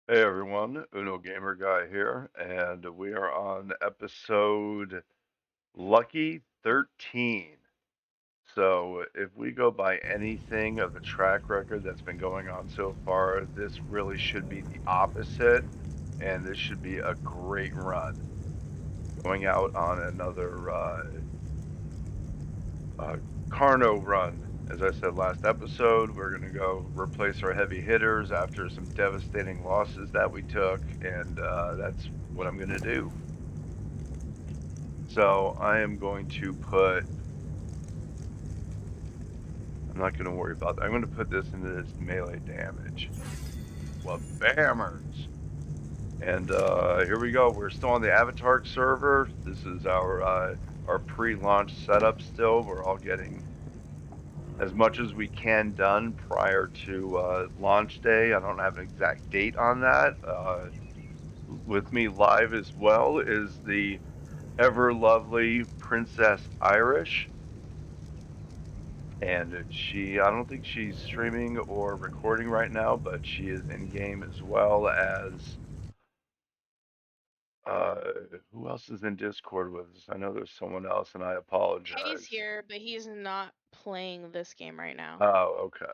Hey everyone, Uno Gamer Guy here, and we are on episode Lucky 13. So, if we go by anything of the track record that's been going on so far, this really should be the opposite, and this should be a great run. Going out on another uh, Carno run. As I said last episode, we're going to go replace our heavy hitters after some devastating losses that we took, and that's what I'm going to do. So I am going to put, I'm not going to worry about that. I'm going to put this into this melee damage. Well, bammers. And here we go. We're still on the Avatark server. This is our pre-launch setup still. We're all getting as much as we can done prior to launch day. I don't have an exact date on that. With me live as well is the ever lovely Princess Irish. And I don't think she's streaming or recording right now, but she is in game as well as, uh, who else is in Discord with us? I know there's someone else, and I He's apologize. here, but he's not playing this game right now. Oh, okay.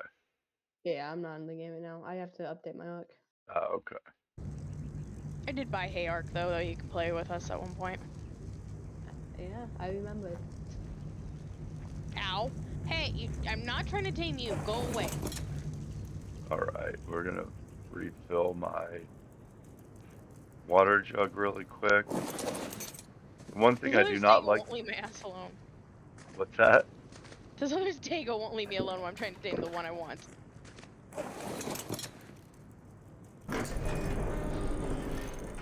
Yeah, I'm not in the game right now. I have to update my luck. Oh, okay. I did buy Hayark though, that you could play with us at one point. Yeah, I remember. Ow! Hey, I'm not trying to tame you. Go away. All right, we're gonna refill my water jug really quick. One thing This I other do not Stego like. won't leave my ass alone. What's that? This other Stego won't leave me alone when I'm trying to tame the one I want.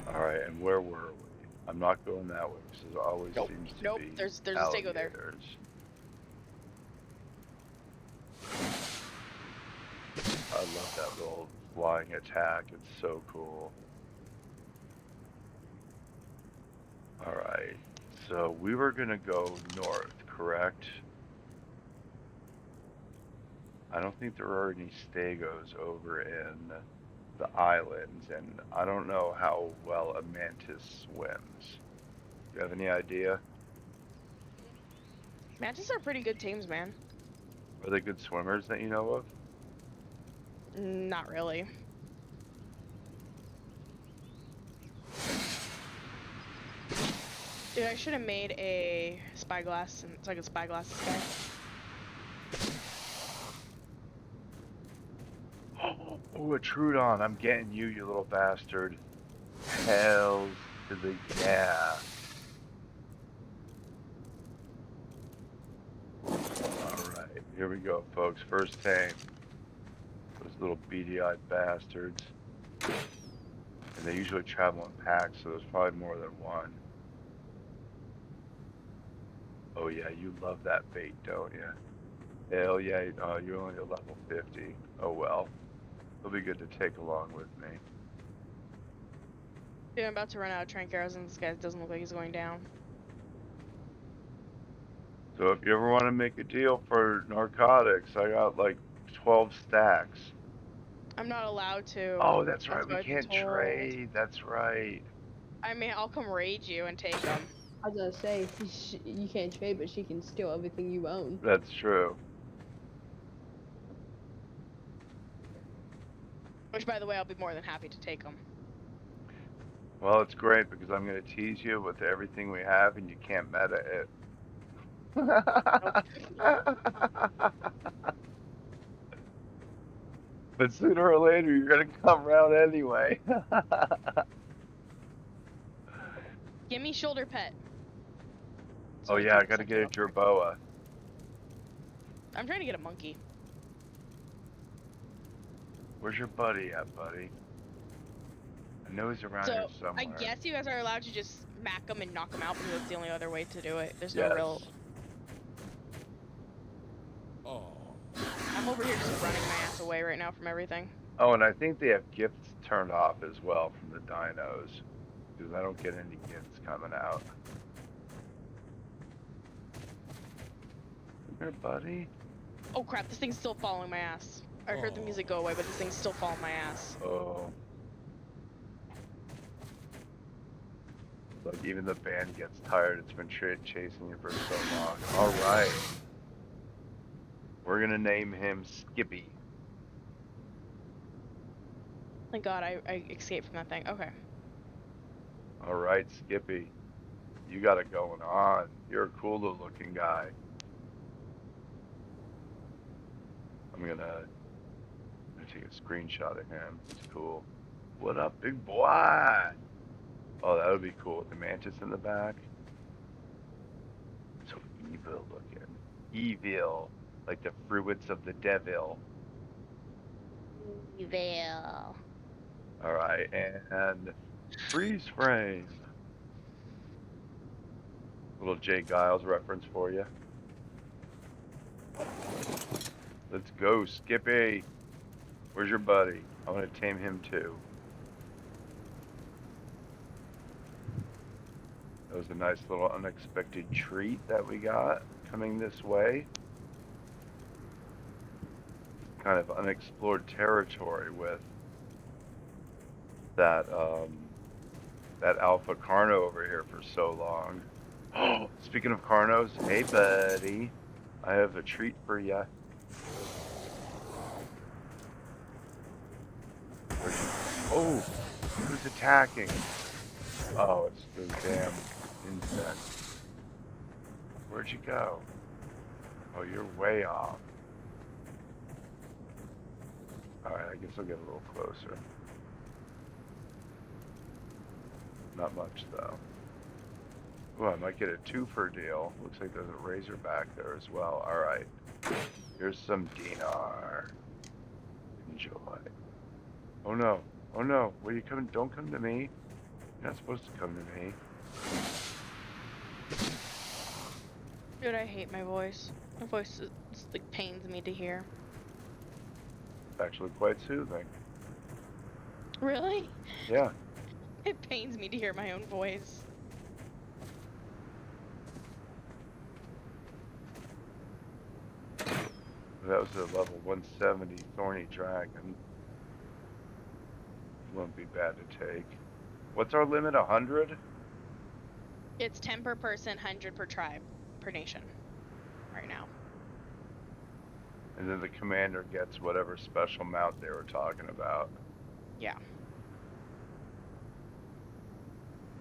All right, and where were we? I'm not going that way because there always seems to Nope. be There's a Stego there. alligators. I love that little flying attack. It's so cool. All right, so we were gonna go north, correct? I don't think there are any stegos over in the islands, and I don't know how well a mantis swims. Do you have any idea? Mantis are pretty good tames, man. Are they good swimmers that you know of? Not really. Dude, I should have made a spyglass so I could spyglass this guy. Oh, a Trudon, I'm getting you, you little bastard. Hells to the yeah. Alright, here we go, folks. First tame. Those little beady-eyed bastards. And they usually travel in packs, so there's probably more than one. Oh yeah, you love that bait, don't you? Hell yeah, you're only at level 50. Oh well. It'll be good to take along with me. Dude, I'm about to run out of trank arrows and this guy doesn't look like he's going down. So if you ever want to make a deal for narcotics, I got like 12 stacks. I'm not allowed to. Oh, that's right. That's We what I've been can't told. trade. That's right. I mean, I'll come raid you and take them. I was gonna say you can't trade, but she can steal everything you own. That's true. Which, by the way, I'll be more than happy to take them. Well, it's great because I'm going to tease you with everything we have and you can't meta it. But sooner or later, you're going to come around anyway. Give me shoulder pet. Oh, yeah, I got to get a Jerboa. I'm trying to get a monkey. Where's your buddy at, buddy? I know he's around here somewhere. I guess you guys are allowed to just smack them and knock them out because that's the only other way to do it. There's no Yes. real. I'm over here just running my ass away right now from everything. Oh, and I think they have gifts turned off as well from the dinos. Because I don't get any gifts coming out. Come here, buddy. Oh crap, this thing's still following my ass. I heard the music go away, but this thing's still following my ass. Oh. Look, even the band gets tired. It's been chasing you for so long. All right. We're gonna name him Skippy. Thank God I escaped from that thing. Okay. All right, Skippy. You got it going on. You're a cool looking guy. I'm gonna take a screenshot of him. It's cool. What up, big boy? Oh, that would be cool with the mantis in the back. So evil looking. Evil. Like the fruits of the devil. Evil. Alright, and freeze frame. Little Jay Giles reference for you. Let's go, Skippy. Where's your buddy? I want to tame him too. That was a nice little unexpected treat that we got coming this way. Kind of unexplored territory with that that Alpha Carno over here for so long. Oh, speaking of Carnos, hey buddy, I have a treat for ya. Oh, who's attacking? Oh, it's the damn insect. Where'd you go? Oh, you're way off. Alright, I guess I'll get a little closer. Not much, though. Oh, I might get a twofer deal. Looks like there's a razorback there as well. Alright. Here's some dinar. Enjoy. Oh no. Oh no. Where you coming? Don't come to me. You're not supposed to come to me. Dude, I hate my voice. My voice like pains me to hear. It's actually quite soothing. Really? Yeah. It pains me to hear my own voice. That was a level 170 thorny dragon. Won't be bad to take. What's our limit? 100? It's 10 per person, 100 per tribe, per nation. Right now. And then the commander gets whatever special mount they were talking about. Yeah.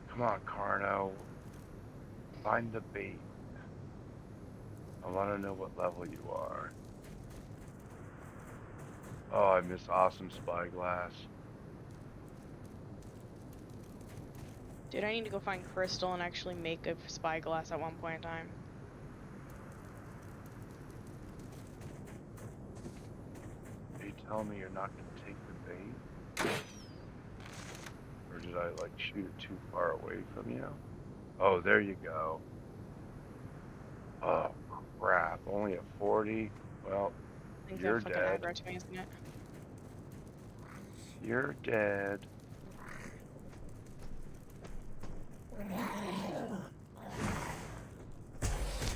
Come on, Carno. Find the bait. I want to know what level you are. Oh, I miss awesome spyglass. Dude, I need to go find crystal and actually make a spyglass at one point in time. Are you telling me you're not going to take the bait? Or did I, like, shoot it too far away from you? Oh, there you go. Oh, crap. Only a 40? Well, I think you're that fucking dead. aggro to me, isn't it? You're dead. I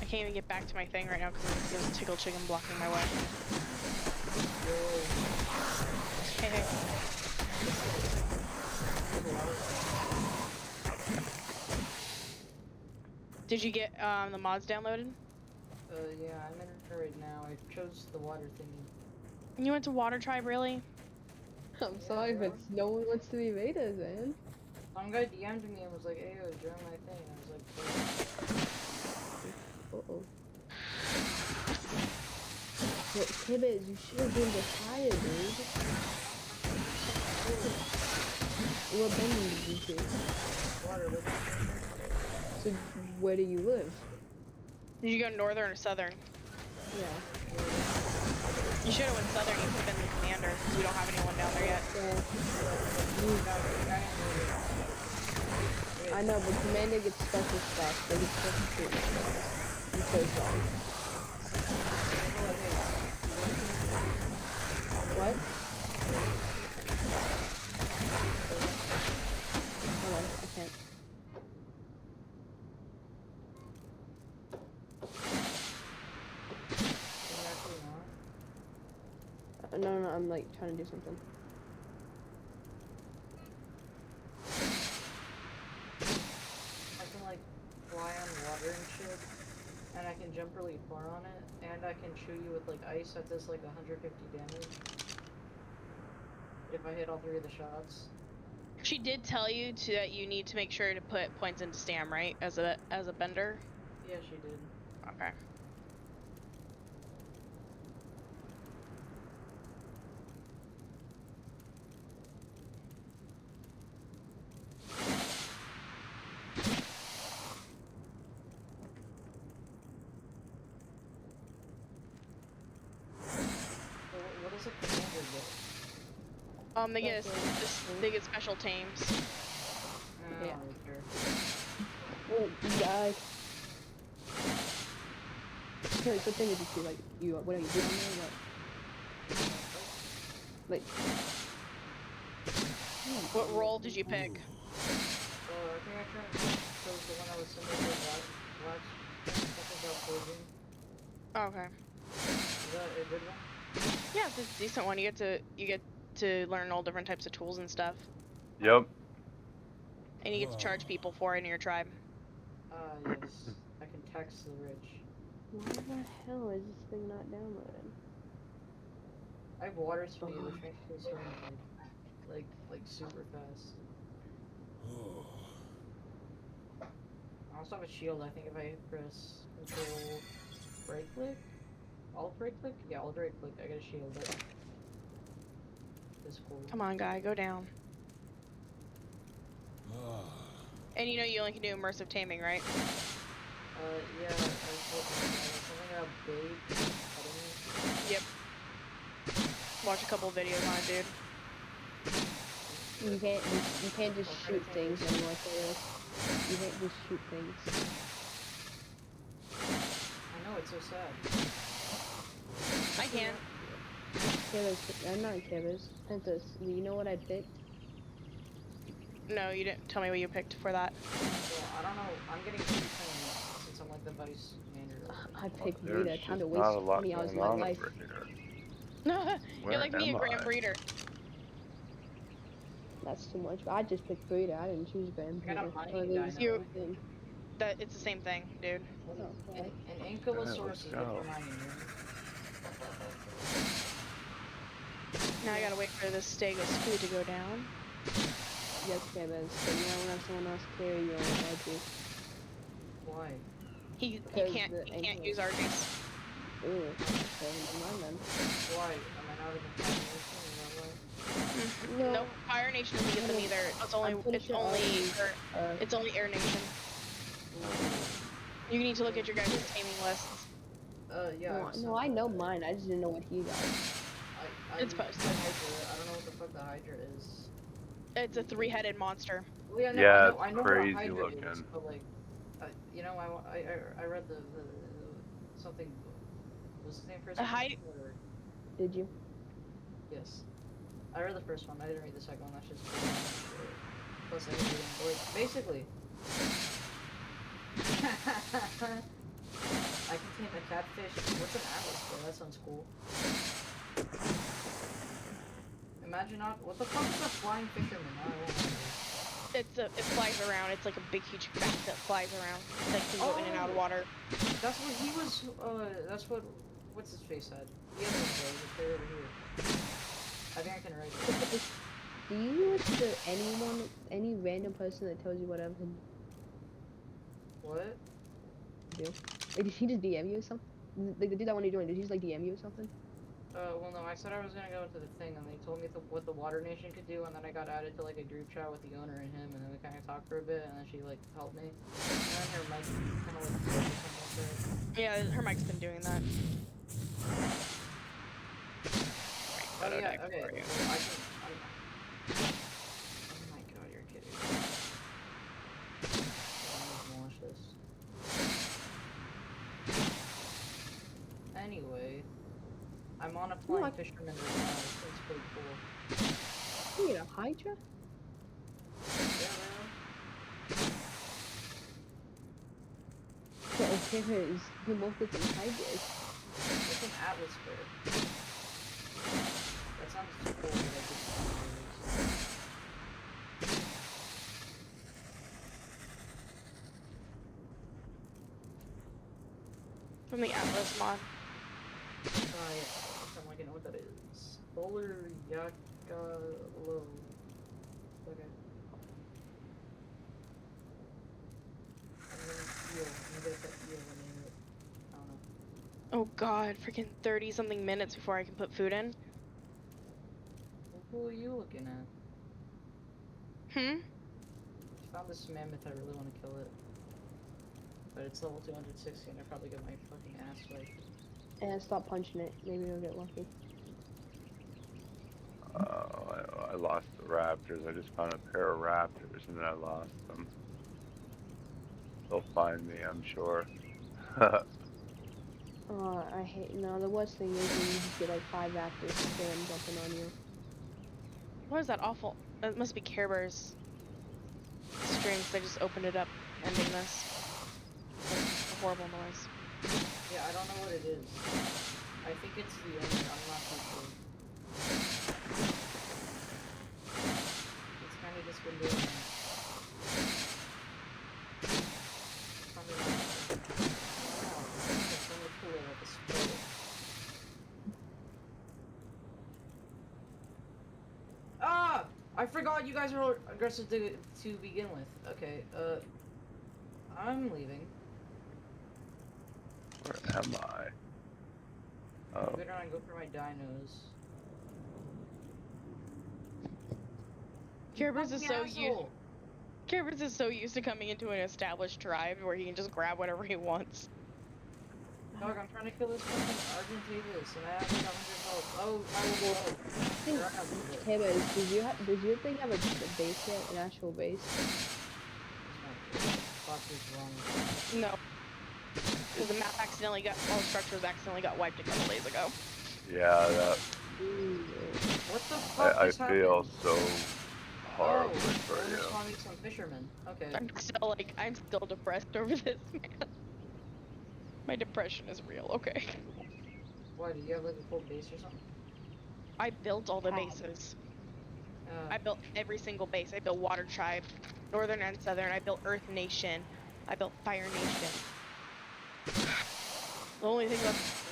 can't even get back to my thing right now because there's a tickle chicken blocking my way. Hey, hey. Did you get the mods downloaded? Yeah, I'm in it right now. I chose the water thingy. You went to Water Tribe, really? I'm sorry, but no one wants to be betas, man. Some guy DM'd me and was like, hey, join my thing. I was like, Uh-oh. But Tibbets, you should have been retired, dude. What bending did you take? water, look. So, where do you live? Did you go northern or southern? Yeah. You should have went southern. You could have been the commander because we don't have anyone down there yet. I know, but Commander gets special stuff. They get special treatment. I'm so sorry. What? Hold on, I can't. No, I'm like trying to do something. fly on water and shit, and I can jump really far on it, and I can shoot you with like ice that does like 150 damage. If I hit all 3 of the shots. She did tell you that you need to make sure to put points into stam, right? As a bender. Yeah, she did. Okay. So what does a commander get? They get special tames. I Yeah. don't really care. Oh, you died. Kelly, what thing did you see? Like, what are you doing there? Like, What role did you pick? I think I chose the one that was similar to Black. Something about forging. Oh, okay. Is that a good one? Yeah, it's a decent one. You get to learn all different types of tools and stuff, Yep. and you get to charge people for it in your tribe. Yes. I can tax the rich. why the hell is this thing not downloading? I have water speed, which makes me swim like super fast. I also have a shield. I think if I press control right click, alt right click, yeah, alt right click, I get a shield. That's cool. Come on, guy, go down. And you know you only can do immersive taming, right? Yeah, I was hoping something about Bane. Yep. Watch a couple videos on it, dude. You can't just shoot things anymore, Taylor. You can't just shoot things. I know, it's so sad. I can. Taylor's, I'm not Taylor's. Princess, you know what I picked? No, you didn't tell me what you picked for that. Well, I don't know. I'm getting 2 points since I'm like the vice manager. I picked There's Rita. Time to just waste not a lot 20 hours of going my on life. over here. You're Where like me, a am Grand I? Breeder. That's too much. I just picked Rita. I didn't choose Grand I got a Prix. mining It was dino. the thing. It's the same thing, dude. Oh, okay. An ankylosaurus Alright, let's is go. good for mining. Now I gotta wait for the Stegos food to go down. Yes, Kevin. So you don't have someone else carry your energy. Why? He Because can't use RGs. Ooh, okay, never mind then. Why? Am I not even playing this one? No. Nope, Fire Nation doesn't get them either. I'm pretty sure It's only Air Nation. You need to look at your guys' taming lists. Yeah. no, I know mine. I just didn't know what he got. It's posted. Hydra. I don't know what the fuck the Hydra is. It's a 3-headed monster. Well, yeah, no, Yeah, I know it's what a crazy Hydra is, looking. but like, you know, I read the something. Was his name first? Did you? Yes. I read the first one. I didn't read the second one. That's just plus I didn't read them. But like, basically, I can tame a catfish. What's an atlas for? That sounds cool. Imagine not. What the fuck is a flying fisherman? I won't remember. It flies around. It's like a big, huge bat that flies around. That can go in and out of water. That's what he was. That's what. What's his face had? The other one was right over here. I think I can write it. Do you listen to any random person that tells you whatever to What? do? Like, did he just DM you or something? Like, the dude that one you're doing, did he just like DM you or something? Well, no, I said I was gonna go into the thing, and they told me what the Water Nation could do, and then I got added to like a group chat with the owner and him, and then we kind of talked for a bit, and then she like helped me. And then her mic kind of like broke or something like that. Yeah, her mic's been doing that. Oh yeah, okay. Well, I can. Oh my god, you're kidding. I'm gonna launch this. Anyway, I'm on a flying fisherman right now. It's pretty cool. You get a Hydra? Yeah, So, okay, you both get some Hydras. it's an atlas bear. That sounds too cool. But I just From the Atlas mod. Yeah. I'm like, I know what that is. Solar Yakalo. Okay. I'm gonna heal. I'm gonna get that heal and name it. I don't know. Oh god, freaking 30 something minutes before I can put food in. Who are you looking at? Hmm? I found this mammoth, I really want to kill it. But it's level 260 and I probably got my fucking ass wiped. And stop punching it. Maybe you'll get lucky. I lost the raptors. I just found a pair of raptors and then I lost them. They'll find me, I'm sure. I hate. No, the worst thing is when you just get like 5 actors spam jumping on you. What is that awful? It must be Care Bear's stream, 'cause I just opened it up ending this. That's a horrible noise. Yeah, I don't know what it is. I think it's the owner, I'm not too sure. It's kind of just been doing that. Probably not. It's so much cooler like a spray. Ah! I forgot you guys are aggressive to begin with. Okay, I'm leaving. Where am I? I'm Oh, gonna go for my dinos. Care Bear's is Fucking so used. asshole! Care Bear's is so used to coming into an established tribe where he can just grab whatever he wants. Dog, I'm trying to kill this fucking Argentavis, and I have like 100 health. Oh, I will go. think- Hey, but does your thing have a base yet? An actual base? Fuck is wrong. No. Because the map accidentally got, all structures accidentally got wiped a couple days ago. yeah, that Ooh. What the fuck I just feel happened? so horribly Oh, for we're you. just finding some fishermen. Okay. I'm still depressed over this, man. My depression is real, okay. Why, did you have like a full base or something? I built all the How? bases. I built every single base. I built Water Tribe, Northern and Southern. I built Earth Nation. I built Fire Nation. The only thing left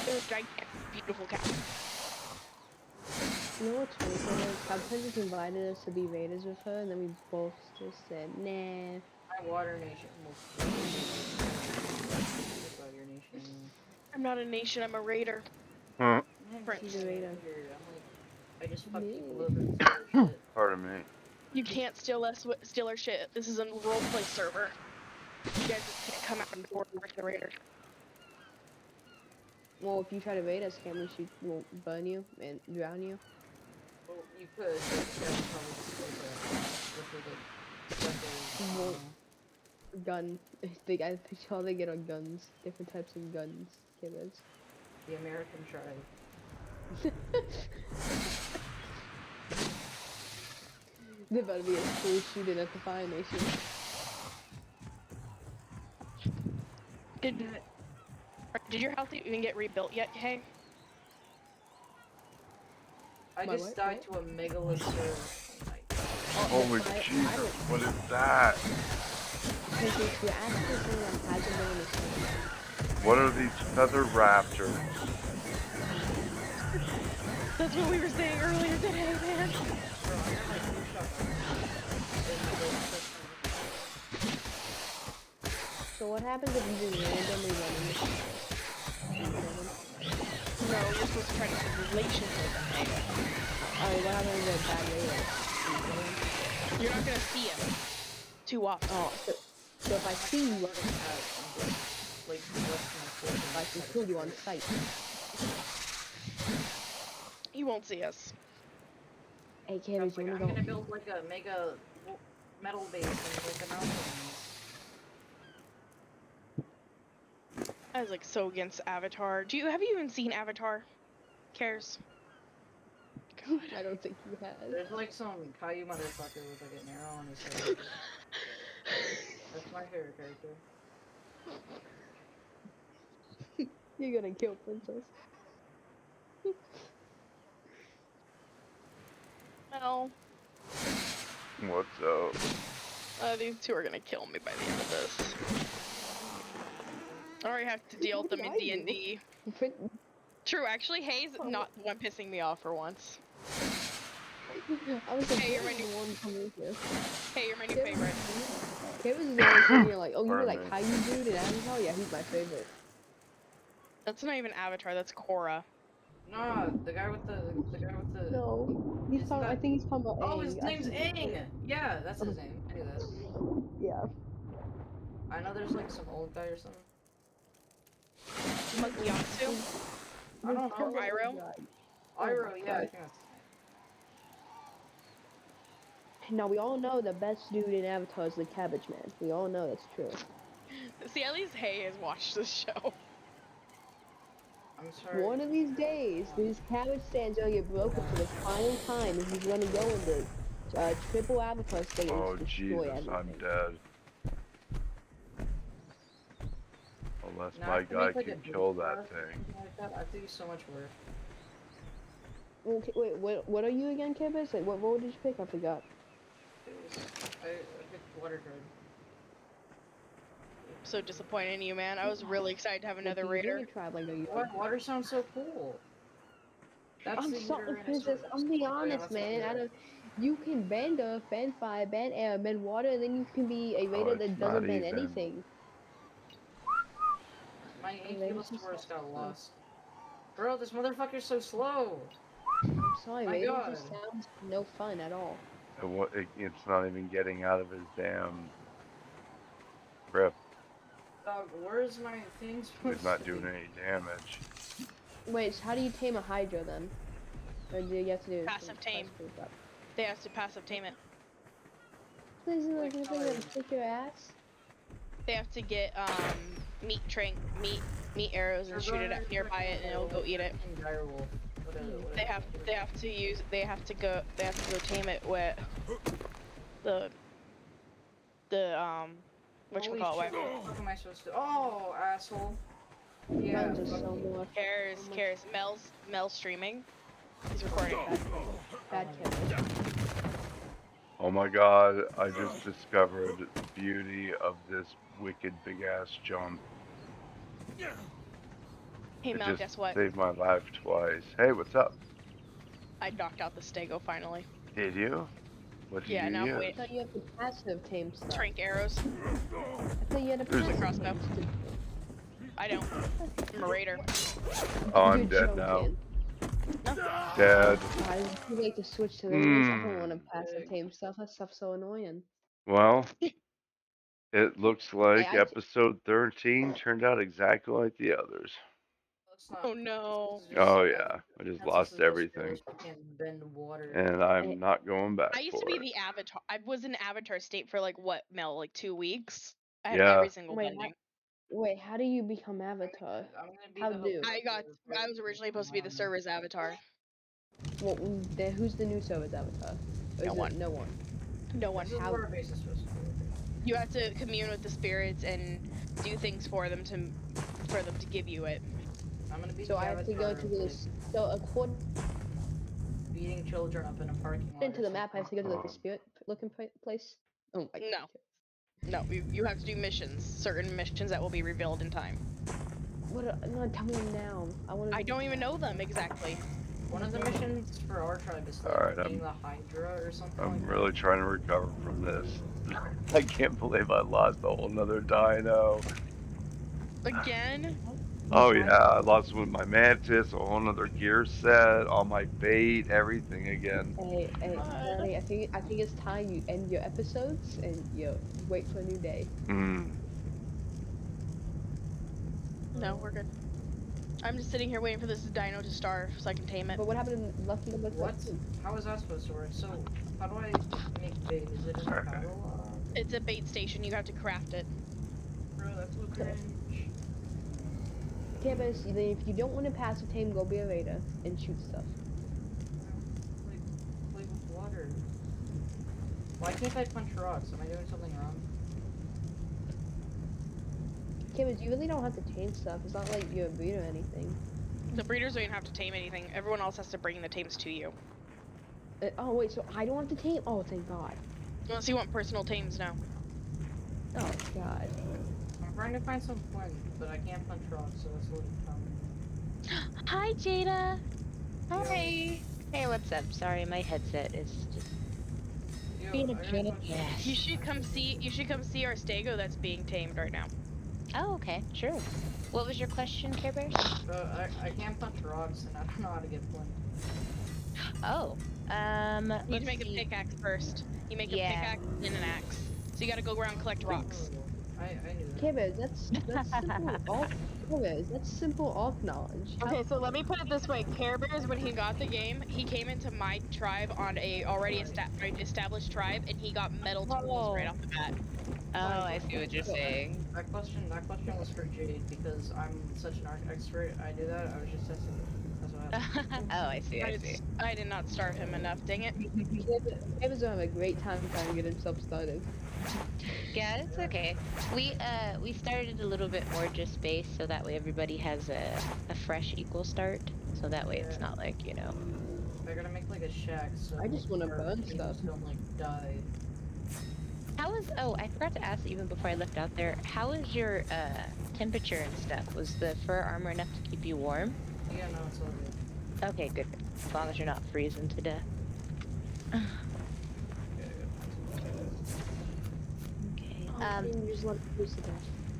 is a gigantic, beautiful cabin. You know what's funny? Captain just invited us to be raiders with her, and then we both just said, nah. My water nation. Well, about your nation anyway. I'm not a nation, I'm a raider. Huh? French. She's a raider. I'm like, I just fuck people Yeah. over and steal their shit. Pardon me. You can't steal our shit. This is a roleplay server. You guys just can't come out and work the raider. Well, if you try to raid us, can we shoot? We'll burn you and drown you. Well, you could, but that's probably just like a special, Well, gun. I think all they get are guns. Different types of guns. Kids. the American tribe. There better be a school shooting at the Fire Nation. Did your house even get rebuilt yet, Hey? I My just what? died to a megalith. Holy Jesus, what is that? Because if you ask the thing that hasn't been in the school, What are these feather raptors? That's what we were saying earlier today, man. so what happens if you just randomly run into No, you're supposed to try to keep relations with them. Oh, what happens if bad radar? You're not gonna see him too often. Oh, so if I see you, Like, I can kill you on sight. He won't see us. Hey, Carrie, I'm you wanna gonna go? build like a mega metal base in like the mountains. I was like so against Avatar. Have you even seen Avatar? Cares? God. I don't think he has. There's like some Caillou motherfucker with like an arrow on his head. That's my favorite character. You're gonna kill Princess. No. What's up? These two are gonna kill me by the end of this. Or you have to deal with them in What did I D&D. do? True, actually, Hayes not the one pissing me off for once. I was like, Hey, you're my "What is the one coming here?" Hey, you're my new Kevin- favorite. Kevin's the one saying, you're like, oh, you were Pardon like, me. how you dude and Avatar? Yeah, he's my favorite. That's not even Avatar, that's Korra. Nah, the guy with the. No, he's Isn't talking. I that- think he's talking about Oh, Aang. his I name's think- Aang. Yeah, that's his name. I knew that. Yeah. I know there's like some old guy or something. Gyatso? I don't know. Iroh? Iroh, my yeah, I God. think that's his name. Now we all know the best dude in Avatar is the Cabbage Man. We all know that's true. See, at least Hay has watched this show. I'm sorry. One of these days, these cabbage stands gonna get broken for the final time, and he's gonna go into triple Avatar state and Oh just destroy Jesus, I'm everything. dead. Unless Now, my I can guy make, like, can a kill boost that bar or thing. something like that. I think it's so much work. Okay, wait, what are you again, Cabbage? Like, what role did you pick? I forgot. I picked water card. So disappointed in you, man. I was really excited to have another Like, you raider. really tried, like, Why? Water sounds so cool. That's I'm the sorry, Uranus Princess. source. I'm being Oh, yeah, honest, that's man. what I it don't. You can ban earth, ban fire, ban air, ban water, and then you can be a Oh, raider it's that not doesn't ban even. anything. My And then it's Ankylosaurus just- got lost. Bro, this motherfucker's so slow. I'm sorry, My raider God. just sounds no fun at all. It's not even getting out of his damn grip. Dog, where's my thing supposed He's not to doing be? any damage. Wait, so how do you tame a Hydra then? Or do you have to do Passive some tame. quest stuff? They have to passive tame it. This is like Like, thing that kick your ass. They have to get meat arrows and shoot it at nearby it, and it'll go eat it. Direwolf. They have to go tame it with the Holy whatchamacallit shit, weapon. what am I supposed to? Oh, asshole. Yeah. Guns are fuck so you. much. Cares. Mel's streaming. He's recording. Bad Cabbage. Oh my god, I just discovered the beauty of this wicked big ass jump. Hey It Mel, just guess what? saved my life twice. Hey, what's up? I knocked out the stego finally. Did you? What did Yeah, you now I'm use? I waiting. thought you had to passive tame stuff. Trank arrows. I thought you had to There's a passive crossbow. tame stuff. I don't. I'm a raider. Oh, I'm You're dead now. joking. Dead. I just like to switch to those. I don't want to passive tame stuff. That stuff's so annoying. Well, it looks like I- episode 13 turned out exactly like the others. Let's not- Oh no. this is just Oh like- yeah, I just Princess lost is just everything. finished, we can't bend water. And I'm not going back I used for to be it. the avatar. I was in avatar state for like what, Mel? Like 2 weeks. I had Yeah. every single Wait, bending. Wait, how do you become Avatar? I'm gonna be How the do? host I was originally supposed to be the server's avatar. Well, who's the new server's Avatar? Or No is one. it no one? No one. This is How- where our base is supposed to be. You have to commune with the spirits and do things for them to give you it. I'm gonna be So the I have to go avatar to of, like, this. So according beating children up in a parking lot. to or the map, I have to go to like Oh. a spirit-looking place. Oh my No. God. No, you have to do missions. Certain missions that will be revealed in time. What? No, tell me now. I don't even know them exactly. One of the missions for our tribe is like Alright, being the Hydra or something I'm like really trying to recover from this. I can't believe I lost a whole nother dino. Again? Oh yeah, I lost with my mantis, a whole nother gear set, all my bait, everything again. Hey, What? honey, I think it's time you end your episodes and you wait for a new day. No, we're good. I'm just sitting here waiting for this dino to starve so I can tame it. But what happened in Lucky Number that. What? 13? How is that supposed to work? So, how do I make bait? Is it in the Okay. catalog? It's a bait station. You have to craft it. Bro, that's so cringe. Okay, but if you don't want to passive tame, go be a raider and shoot stuff. Like, play with water. Why can't I punch rocks? Am I doing something wrong? Okay, but you really don't have to tame stuff. It's not like you're a breeder or anything. The breeders don't even have to tame anything. Everyone else has to bring the tames to you. Oh wait, so I don't have to tame? Oh, thank God. Unless you want personal tames now. Oh God. trying to find some flint, but I can't punch rocks, so that's a little tough. Hi, Jada. Yo, Hi. Hey, what's up? Sorry, my headset is just yo, being a I gotta pain in punch. the ass. You should come see. You should come see our stego that's being tamed right now. Oh, okay, sure. What was your question, Care Bears? I can't punch rocks, and I don't know how to get flint. Oh, You need let's to make a see. pickaxe first. You make a Yeah. pickaxe and an axe. So you gotta go around and collect rocks. Oh, I knew that. Care-Bears, that's simple alt. Care-Bears, that's simple alt knowledge. Okay, so let me put it this way: Care Bears, when he got the game, he came into my tribe on a already established tribe, and he got metal tools right off the bat. Oh, I see what you're saying. That question was for Jade because I'm such an expert. I do that. I was just testing it. That's what happened. Oh, I see. I see. I did not start him enough. Dang it! Care-Bears will have a great time trying to get himself started. Yeah, it's okay. We started a little bit more just base, so that way everybody has a fresh equal start. So that way it's Yeah. not like, you know. I gotta make like a shack so I just wanna our burn teams stuff. don't like die. How is? Oh, I forgot to ask even before I left out there. How is your temperature and stuff? Was the fur armor enough to keep you warm? Yeah, no, it's all good. Okay, good. As long as you're not freezing to death. Yeah, I gotta Okay. You just let it loose again.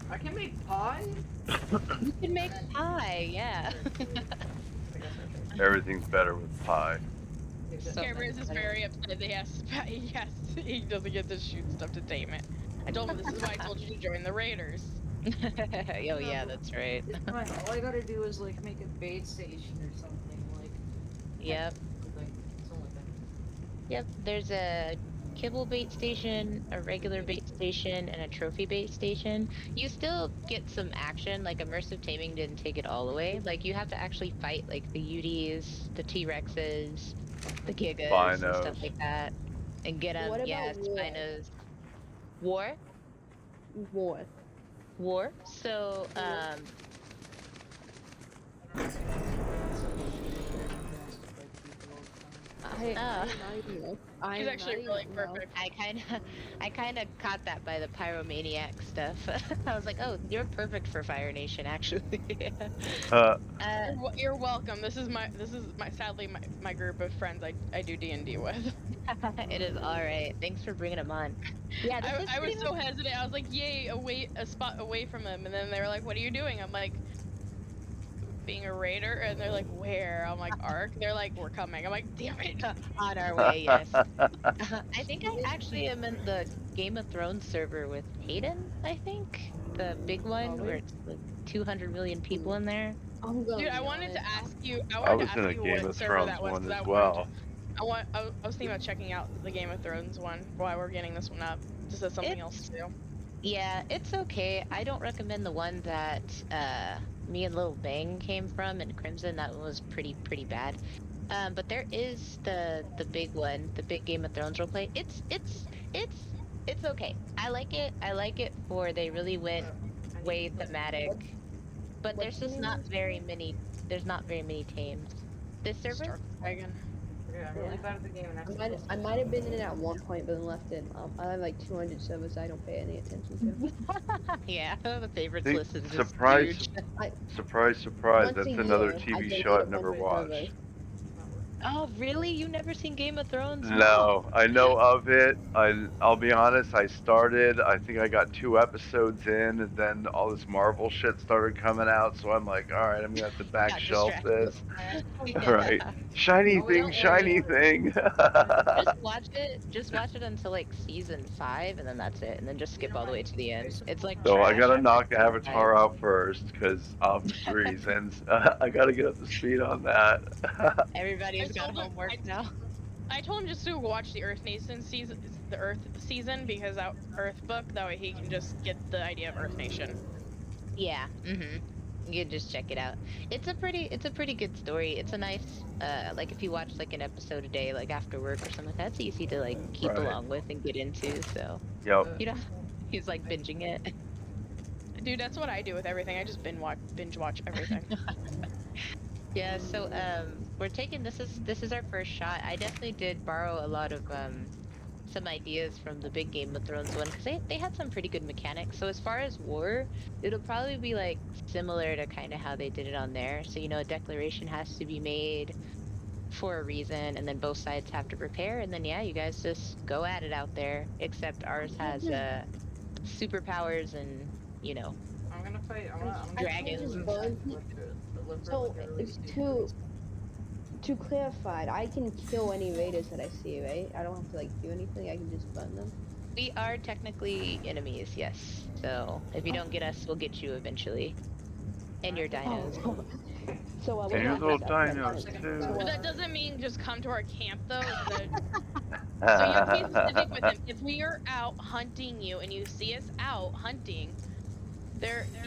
I can make pie. You can make pie. Yeah. I guess I should. Everything's better with pie. So Care Bears is much very upset that he doesn't get to shoot stuff to tame it. I told him this is why I told you to join the Raiders. Oh yeah, that's right. It's fine. All I gotta do is like make a bait station or something like. Yep. Something like that. Yep. There's a kibble bait station, a regular bait station, and a trophy bait station. You still get some action. Like immersive taming didn't take it all away. Like you have to actually fight like the UDs, the T-Rexes, the Gigas, and Spinos. stuff like that, and get them. What about Yeah, war? Spinos. War. War. War. So He's actually really perfect. I kind of caught that by the pyromaniac stuff. I was like, oh, you're perfect for Fire Nation, actually. You're welcome. This is my sadly my group of friends I do D&D with. It is all right. Thanks for bringing them on. Yeah, this is I was pretty so hesitant. I was like, yay, a spot away from them, and then they were like, what are you doing? I'm like, being a raider, and they're like, where? I'm like, Ark. They're like, we're coming. I'm like, damn it. on our way. Yes. I think I actually am in the Game of Thrones server with Hayden. I think the big one where it's like 200 million people in there. I'm gonna Dude, I be wanted to honest. ask you. I was to in a ask you Game what of server Thrones that was, one 'cause as well. I was thinking about checking out the Game of Thrones one while we're getting this one up, just as something else to do. Yeah, it's okay. I don't recommend the one that me and Little Bang came from in Crimson. That one was pretty bad. But there is the big one, the big Game of Thrones roleplay. It's okay. I like it. I like it for they really went way thematic. But there's just not very many. There's not very many tames. This server? Start Dragon. Yeah, I'm really bad at the game and I might have been in it at one point, but then left it. I have like 200 servers I don't pay any attention to. Yeah, the favorites See, list is just surprise, huge. surprise, Once surprise. a That's year, another I TV get show like I've never 100 watched. servers. Oh, really? You never seen Game of Thrones? No, I know of it. I'll be honest, I started, I think I got 2 episodes in, and then all this Marvel shit started coming out, so I'm like, alright, I'm gonna have to back shelf distracted. this. Yeah. Alright. Shiny Oh, we thing, don't shiny worry thing. Just watch it. Just watch it until like season 5, and then that's it. And then just skip all the way to the end. It's like So I trash gotta after knock season Avatar 5. out first, because obvious reasons. I gotta get up to speed on that. Everybody's I got told him- homework now. I told him just to watch the Earth Nation season, the Earth season, because that Earth book. That way he can just get the idea of Earth Nation. Yeah. You can just check it out. It's a pretty good story. It's a nice like if you watch like an episode a day, like after work or something like that, it's easy to like keep Right. along with and get into. So Yep. you know, he's like binging it. Dude, that's what I do with everything. I just binge watch everything. Yeah, so we're taking this is our first shot. I definitely did borrow a lot of some ideas from the big Game of Thrones one, because they had some pretty good mechanics. So as far as war, it'll probably be like similar to kind of how they did it on there. So a declaration has to be made for a reason, and then both sides have to prepare, and then yeah, you guys just go at it out there. Except ours has superpowers and I'm gonna fight. I'm gonna I can't dragons. just look burn. for So like a really it's stupid. to clarify, I can kill any raiders that I see, right? I don't have to like do anything. I can just burn them. We are technically enemies, yes. So if you don't get us, we'll get you eventually. And your dinos. Oh. So what And your little happens? dinos too. So, But that doesn't mean just come to our camp though. So you have to be specific with him. If we are out hunting you and you see us out hunting,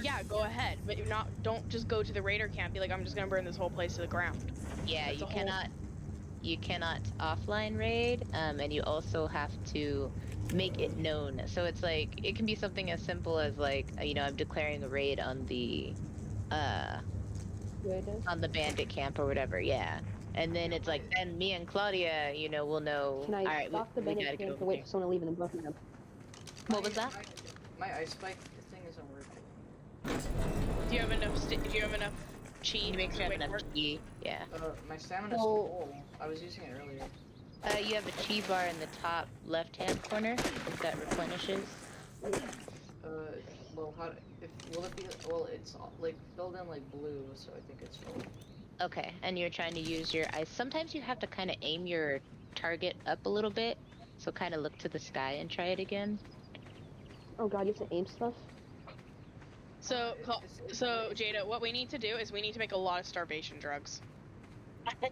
yeah, go ahead. But don't just go to the raider camp. Be like, I'm just gonna burn this whole place to the ground. Yeah, That's you cannot offline raid, and you also have to make it known. So it's like it can be something as simple as like I'm declaring a raid on the bandit camp or whatever. Yeah, and then it's like then me and Claudia, we'll know. can I all right, stop the we gotta bandit get camp over and wait there. for someone to leave and then burn them? What was that? My ice spike thing isn't working. Do you have enough? Do you have enough chi? You make sure you have enough chi. Yeah. My stamina's full. I was using it earlier. You have a chi bar in the top left-hand corner that replenishes. Well, will it be? Well, it's like filled in like blue, so I think it's full. Okay, and you're trying to use your eyes. Sometimes you have to kind of aim your target up a little bit, so kind of look to the sky and try it again. Oh god, you have to aim stuff? So Jada, what we need to do is we need to make a lot of starvation drugs.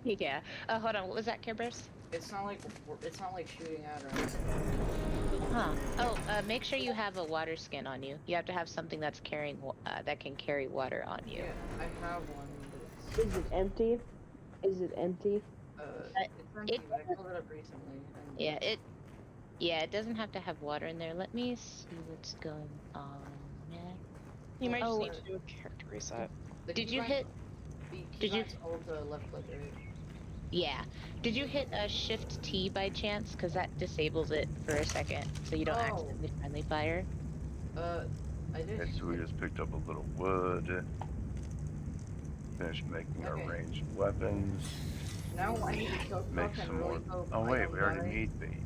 Yeah. Hold on. What was that, Care Bears? It's not like shooting at or anything. Huh. Oh, make sure you have a water skin on you. You have to have something that's carrying that can carry water on you. Yeah, I have one. But Is it empty? Is it empty? it's empty, but I filled it up recently. And it doesn't have to have water in there. Let me see what's going on. You might just Oh. need to do a character reset. Did you hit? Did you? Hold the left click, right? Yeah. Did you hit a Shift T by chance? Because that disables it for a second, so you don't accidentally friendly fire. I did. Okay, so we just picked up a little wood. Finished making our ranged weapons. Now I need to cook Make some more. Oh wait, we already need bait.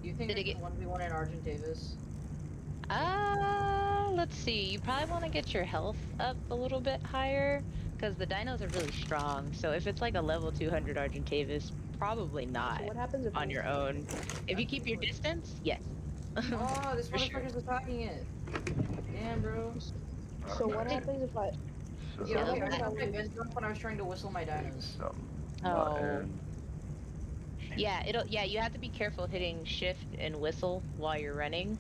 Do you think Did it it's get- 1v1 in Argentavis? Let's see. You probably want to get your health up a little bit higher, because the dinos are really strong. So if it's like a level 200 Argentavis, probably not So what happens if on your own. If you keep your distance, yes. Oh, this For sure. motherfucker's attacking it. Damn, bro. So what happens if I... So Yeah, Yeah, I got my best jump when I was trying to whistle my dinos. some Oh. mutton. Yeah, you have to be careful hitting shift and whistle while you're running.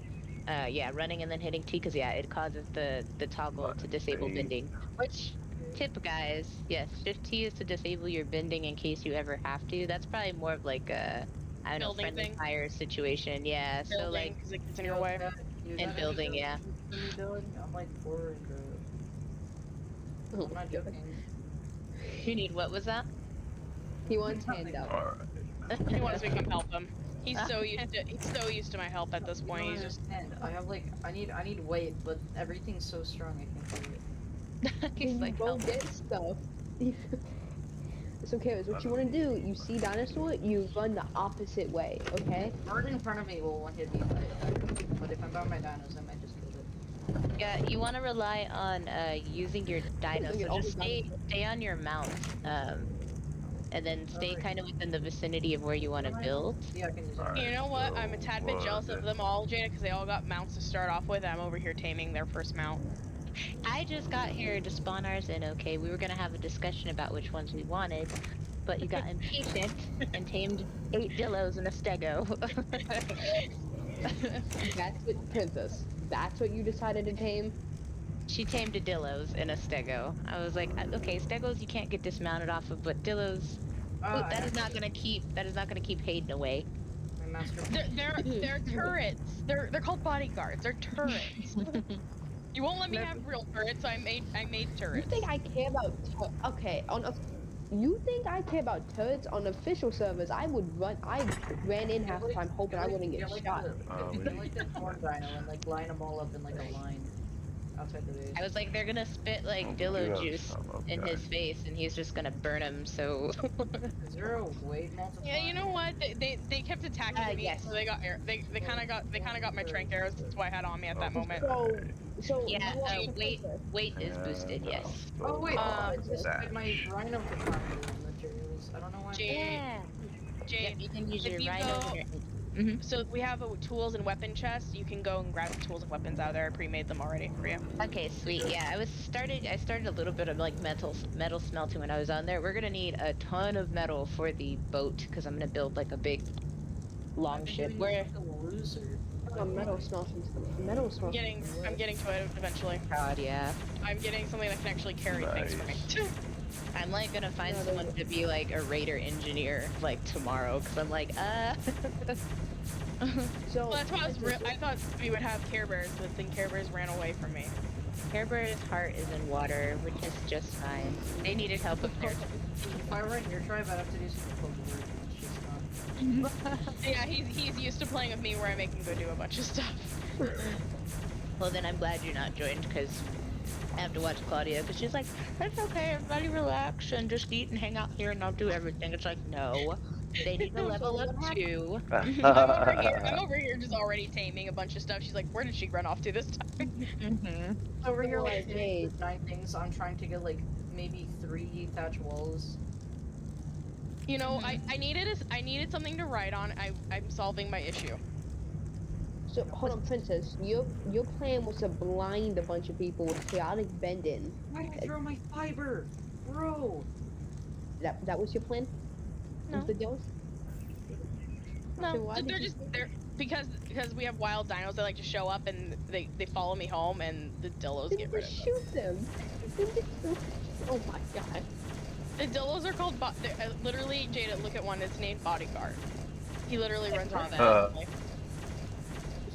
Running and then hitting T, because it causes the toggle to disable Bane. bending. Which, tip guys, yes, shift T is to disable your bending in case you ever have to. That's probably more of like a, I don't know, Building friendly thing? fire situation, yeah. So like, Because it gets in your way. And building, yeah. I'm like 4 and I'm not joking. You need, what was that? He wants handout. Alright. He wants me to come help him. He's so used to my help at this point. He's just I have like I need weight, but everything's so strong I can't do it. He's like, go help. get stuff. It's okay, it's what you want to do. You see dinosaur, you run the opposite way, okay? Bird in front of me will one hit me, but if I'm by my dinos, I might just kill it. Yeah, you want to rely on using your dinos, so just stay on your mount, and then stay kind of within the vicinity of where you want to build. Yeah, I can just. Alright. You know what? I'm a tad bit jealous of them all, Jada, because they all got mounts to start off with. I'm over here taming their first mount. I just got here to spawn ours in, okay? We were gonna have a discussion about which ones we wanted, but you got impatient and tamed 8 dillos and a stego. That's what, Princess, that's what you decided to tame? She tamed a dillos and a stego. I was like, okay, stegos you can't get dismounted off of, but dillos, that is not gonna keep Hayden away. My master. They're turrets. They're called bodyguards. They're turrets. You won't let me have real turrets, so I made You turrets. think I care about... Okay, You think I care about turrets on official servers? I ran in half the time hoping I wouldn't get shot. we Get need like to the horn dino and like line them all up in like a line outside the base. I was like, they're gonna spit like we do dillo have juice some, in okay. his face, and he's just gonna burn him. So. Is there a weight multiplier? Yeah, you know what? They kept attacking me, Yes. so they got they kind of got my trank arrows. That's why I had on me at that moment. So Yeah. you want the Weight. princess? Weight is boosted. And, Yes. Oh wait, Princess. my rhino could find the materials. I don't know why. Jade, Yeah. Jade, You can use if your you rhino. go- so we have a tools and weapon chest. You can go and grab the tools and weapons out of there. I pre-made them already for you. Okay, sweet. Yeah, I started a little bit of like metal smelting when I was on there. We're gonna need a ton of metal for the boat because I'm gonna build like a big long ship. Where? Oh, metal smelting. Metal smelting. I'm getting to it eventually. God, yeah. I'm getting something that can actually carry things for me. I'm like gonna find No, someone to be like a raider engineer like tomorrow because I'm like So Well, that's why I thought we would have Care Bears, but then Care Bears ran away from me. Care Bear's heart is in water, which is just fine. They needed help up there. If I were in your tribe, I'd have to do some code work. Yeah, he's used to playing with me where I make him go do a bunch of stuff. Well, then I'm glad you're not joined because I have to watch Claudia because she's like, it's okay, everybody relax and just eat and hang out here and I'll do everything. It's like, no, they need to level up too. I'm over here just already taming a bunch of stuff. She's like, where did she run off to this time? Over here, like, Hey. 9 things. I'm trying to get like maybe 3 thatch walls. You know, I needed something to write on. I'm solving my issue. So hold on, princess. Your plan was to blind a bunch of people with chaotic bending. Why did I throw my fiber, bro? That was your plan? No. Was the dose? So No, why did they're you- just they're because we have wild dinos that like to show up and they follow me home and the dillos Then get rid just of them. shoot them. Oh my god. The dillos are called literally, Jada, look at one. It's named Bodyguard. He literally runs around the family.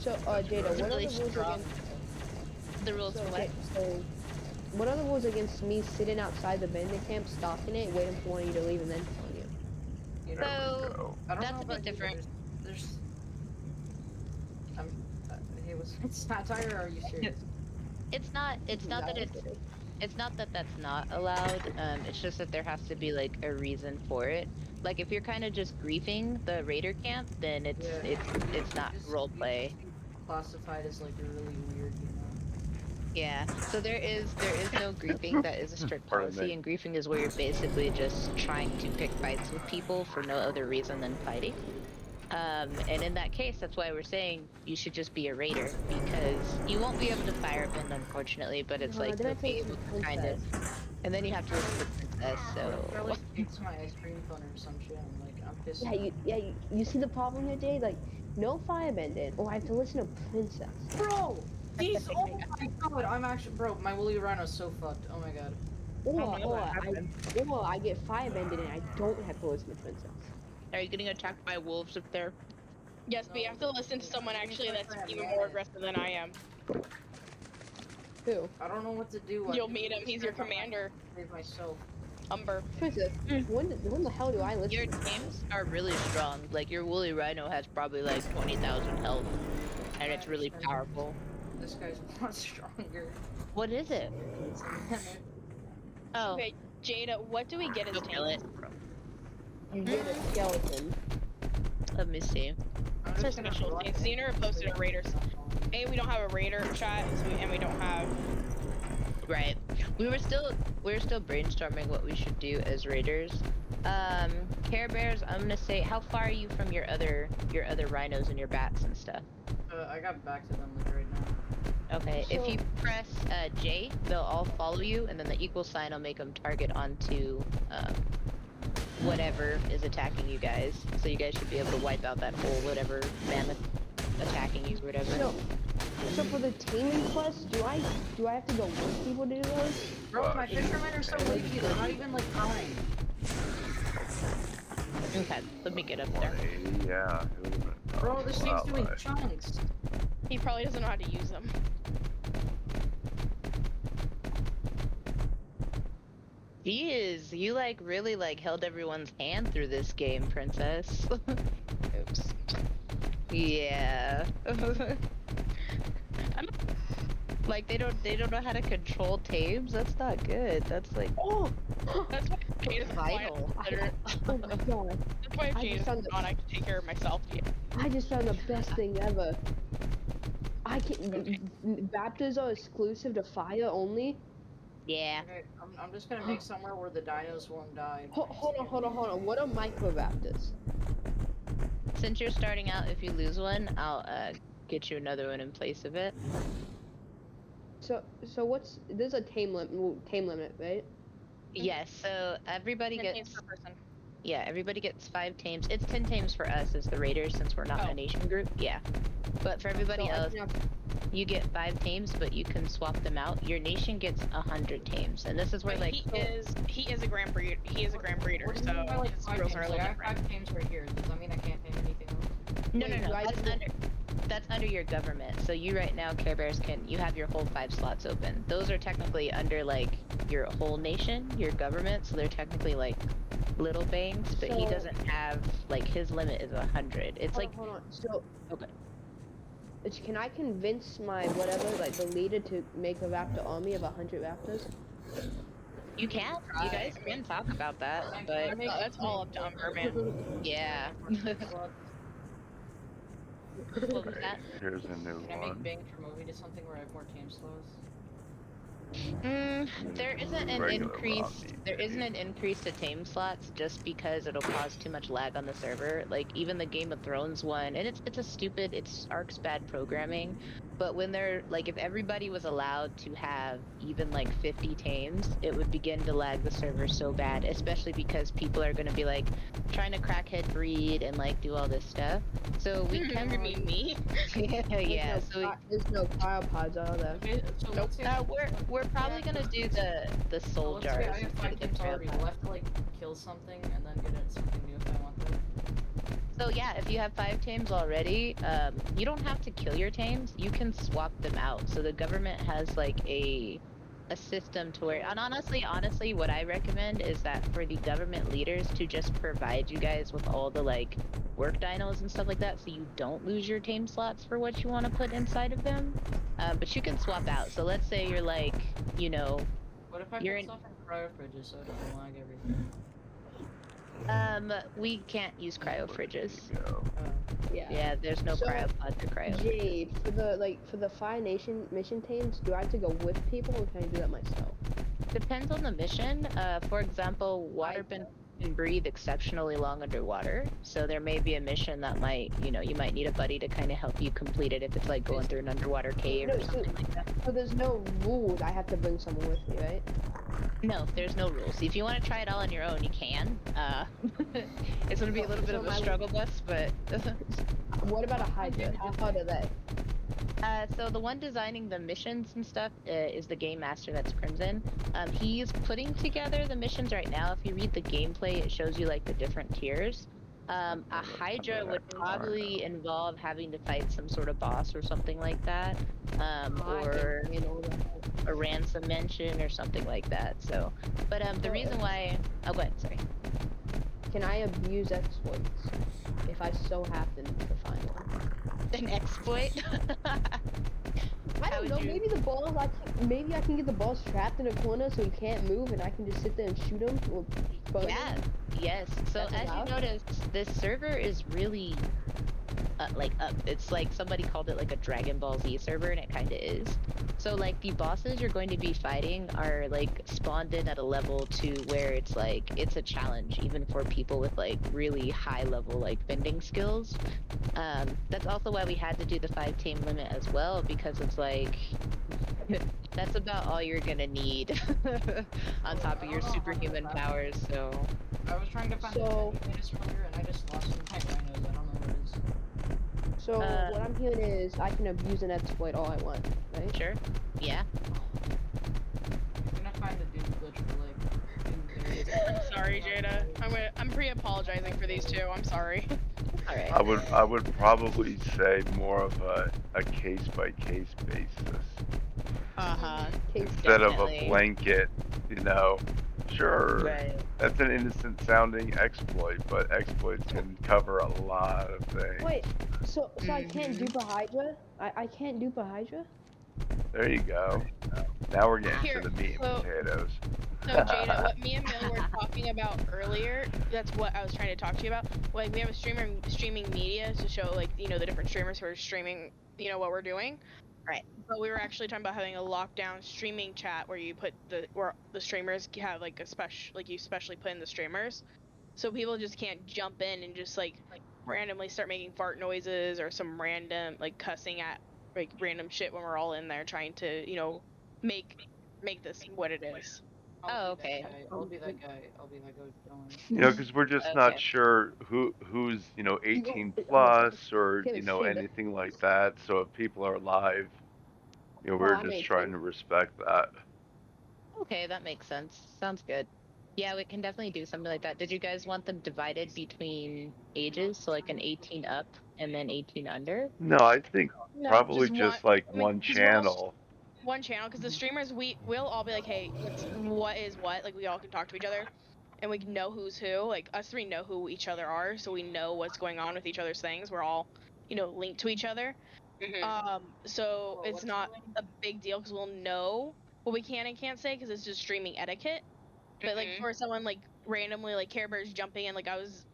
So Jada, what are really the rules strong. against? The rules So, for what? so, what are the rules against me sitting outside the bandit camp, stalking it, waiting for one of you to leave, and then killing you? You know, So I don't that's know a bit about you, different. but there's hey, it's satire, or are you serious? It's not that it's not that that's not allowed. It's just that there has to be like a reason for it. Like if you're kind of just griefing the raider camp, then it's not role play. Classified as like really weird, you know. Yeah. So there is no griefing. That is a strict Pardon policy, me. and griefing is where you're basically just trying to pick fights with people for no other reason than fighting. And in that case, that's why we're saying you should just be a raider because you won't be able to firebend, unfortunately. But it's like then I you'll be take able some to kind of, princess. and then you have to listen to the princess. Probably So fix my ice cream phone or some shit. I'm like, I'm pissed. You see the problem here, Jay? Like, no firebending, or I have to listen to princess. Bro, these. Oh my god, I'm actually, bro. My woolly rhino's so fucked. Oh my god. Or I get firebended and I don't have to listen to princess. are you getting attacked by wolves up there? Yes, but you have to listen to someone actually that's even more aggressive than I am. Who? I don't know what to do. You'll meet him. He's your commander, Save myself. Umber. Princess. When the hell do I listen? Your teams are really strong. Like your woolly rhino has probably like 20,000 health, and it's really powerful. This guy's a lot stronger. What is it? Oh, Okay, Jada, what do we get as go kill it. tanks? You get a skeleton. Let me see. I'm It's our just gonna special run tanks. Xena posted a Raiders. We don't have a Raider chat, and we don't have. Right. We were still brainstorming what we should do as raiders. Care Bears, I'm gonna say, how far are you from your other rhinos and your bats and stuff? I got back to them like right now. Okay, So- if you press J, they'll all follow you, and then the equal sign will make them target onto whatever is attacking you guys. So you guys should be able to wipe out that whole whatever mammoth attacking you or whatever. So for the taming quest, do I have to go with people to do those? Bro, my fishermen are so lazy. They're not even like trying. Okay, let me get up there. 180, yeah. Bro, this thing's doing wildlife. chunks. He probably doesn't know how to use them. Jeez, you like really like held everyone's hand through this game, princess. Oops. Yeah. Like they don't know how to control tames. That's not good. That's like Oh! That's why Jada's vital. Oh my god. That's why I just Jada's found gone. I can take care of myself. Yeah. I just found the best thing ever. I can Raptors are exclusive to fire only. Yeah. Okay, I'm just gonna make somewhere where the dinos won't die. Hold on. What are microraptors? Since you're starting out, if you lose one, I'll get you another one in place of it. So what's there's a tame limit, right? Yes. So everybody 10 tames gets. per person. Yeah, everybody gets 5 tames. It's 10 tames for us as the raiders since we're not in Oh. a nation group. Yeah. But for everybody So I else, can have- you get 5 tames, but you can swap them out. Your nation gets 100 tames, and this is where But like he is a grand breeder. He is a grand breeder, What do you so mean by, like, his 5 rules tames? are a Like, little I have different. 5 tames right here. Does that mean I can't tame anything else? no, Wait, do I that's just- that's under your government. So you right now, Care Bears, you have your whole 5 slots open. Those are technically under like your whole nation, your government. So they're technically like little banks, but he So- doesn't have like his limit is 100. It's like hold on. So okay. can I convince my whatever, like the leader, to make a raptor army of 100 raptors? You can. You guys can talk about that, but That's all up to Umber, man. yeah. What was that? Here's a new Can I make one. Bane from movie to something where I have more tame slows? There isn't an Regular increase. lobby, There isn't maybe. an increase to tame slots just because it'll cause too much lag on the server. Like even the Game of Thrones one, and it's Ark's bad programming. But when they're like, if everybody was allowed to have even like 50 tames, it would begin to lag the server so bad. Especially because people are gonna be like trying to crackhead breed and like do all this stuff. So we can. You mean me? Yeah. So There's no cryopods, are there? Okay, so let's say we're probably gonna do the so soul let's say jars. I have instead 5 of the tames trail already. path. We'll have to like kill something and then get it something new if I want that. So yeah, if you have 5 tames already, you don't have to kill your tames. You can swap them out. So the government has like a system to where, and honestly, what I recommend is that for the government leaders to just provide you guys with all the like work dinos and stuff like that, so you don't lose your tame slots for what you want to put inside of them. But you can swap out. So let's say you're like, you know, What if I You're put in- stuff in cryo fridges so it doesn't lag everything? we can't use cryo fridges. There you go. Yeah, there's no So, cryopods or cryo. Jade, for the Fire Nation mission tames, do I have to go with people or can I do that myself? Depends on the mission. For example, waterbend can breathe exceptionally long underwater, so there may be a mission that might, you might need a buddy to kind of help you complete it if it's like going through an underwater cave or something like that. So there's no rules. I have to bring someone with me, right? No, there's no rules. If you want to try it all on your own, you can. It's gonna be a little bit of a struggle bus, but What about a Hydra? How hard are they? so the one designing the missions and stuff is the game master, that's Crimson. He's putting together the missions right now. If you read the gameplay, it shows you like the different tiers. A Hydra would probably involve having to fight some sort of boss or something like that, or a ransom mention or something like that. So, but the reason why, oh, go ahead, sorry. Can I abuse exploits if I so happen to find one? An exploit. I How don't would know. you- Maybe I can get the balls trapped in a corner so he can't move, and I can just sit there and shoot him. Or bug Yeah, him. yes. So That's as you allowed? notice, this server is really like up. It's like somebody called it like a Dragon Ball Z server, and it kind of is. So like the bosses you're going to be fighting are like spawned in at a level to where it's like it's a challenge even for people with like really high level like bending skills. That's also why we had to do the 5 tame limit as well, because it's like that's about all you're gonna need on top of your superhuman powers. So I was trying to find So- the latest earlier and I just lost some of my rhinos. I don't know what it is. So what I'm hearing is I can abuse an exploit all I want, right? sure, yeah. I'm gonna find a dude glitch for like 2 days. I'm sorry, Jada. I'm pre-apologizing for these two. I'm sorry. All right. I would probably say more of a case by case basis Uh-huh. Case- instead of a Definitely. blanket, Sure, Right. that's an innocent sounding exploit, but exploits can cover a lot of things. Wait, so I can't Mhm. dupe a Hydra? I can't dupe a Hydra? There you go. Now we're getting Here, to the meat and so potatoes. So Jada, what me and Millie were talking about earlier, that's what I was trying to talk to you about. Like we have a streaming media to show like, the different streamers who are streaming, what we're doing. Right. But we were actually talking about having a lockdown streaming chat where the streamers have like a special, like you specially put in the streamers. So people just can't jump in and just like randomly start making fart noises or some random like cussing at like random shit when we're all in there trying to, make this what it is. Oh, I'll be that okay. guy. I'll be that guy. I'll be that guy going. Because we're just not Okay. sure who's 18 Oh, plus or get a stream it. anything like that. So if people are live, we're I'm just 18. trying to respect that. Okay, that makes sense. Sounds good. Yeah, we can definitely do something like that. Did you guys want them divided between ages? So like an 18 up and then 18 under? No, I think No, probably just one. just like I mean, one because we're all channel. one channel. Because the streamers, we'll all be like, hey, what is what? Like we all can talk to each other, and we can know who's who. Like us three know who each other are, so we know what's going on with each other's things. We're all, linked to each other. So it's not a big deal because we'll know what we can and can't say because it's just streaming etiquette. But like for someone like randomly like Care Bear's jumping in, like I was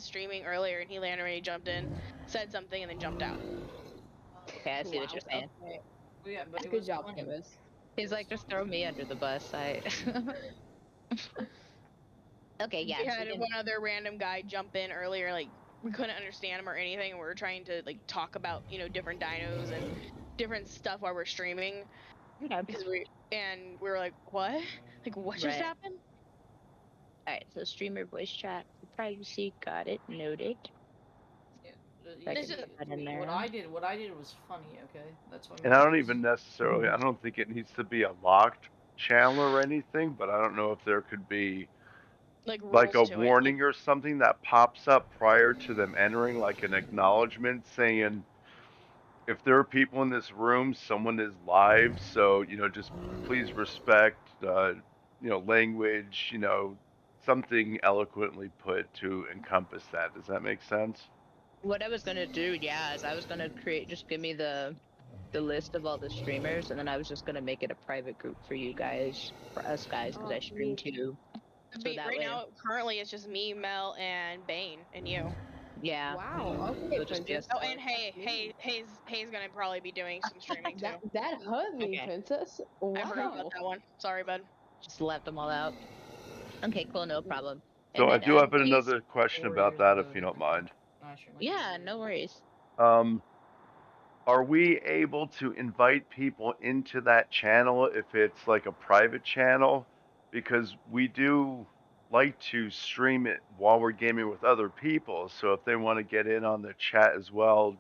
streaming earlier and he randomly jumped in, said something and then jumped out. Okay, I see what you're saying. Okay. Well, yeah, but it Good was job, funny. Canvas. He's like, just throw me under the bus. Okay, yeah, We so we had can. one other random guy jump in earlier, like we couldn't understand him or anything, and we were trying to like talk about different dinos and different stuff while we're streaming Okay. because we were like, what? Like what just Right. happened? All right, so streamer voice chat for privacy, got it, noted. I This can is- put that in there. What I did was funny. Okay, that's what. And I don't even necessarily, I don't think it needs to be a locked channel or anything, but I don't know if there could be like like rules a to it. warning or something that pops up prior to them entering, like an acknowledgement saying, if there are people in this room, someone is live, so just please respect, language, something eloquently put to encompass that. Does that make sense? What I was gonna do, yeah, is I was gonna create, just give me the list of all the streamers, and then I was just gonna make it a private group for you guys, for us guys, because I stream too. So that Right way, now, currently, it's just me, Mel, and Bane, and you. yeah. Wow. Okay, It'll just be Princess. us. Oh, and Hayes gonna probably be doing some streaming too. That hurt me, Okay. Princess. I forgot about Wow. that one. Sorry, bud. Just left them all out. Okay, cool, no problem. So And I then do have Hayes, another question 4 about years that, ago. if you don't mind. yeah, no worries. Um, are we able to invite people into that channel if it's like a private channel? Because we do like to stream it while we're gaming with other people. So if they want to get in on the chat as well,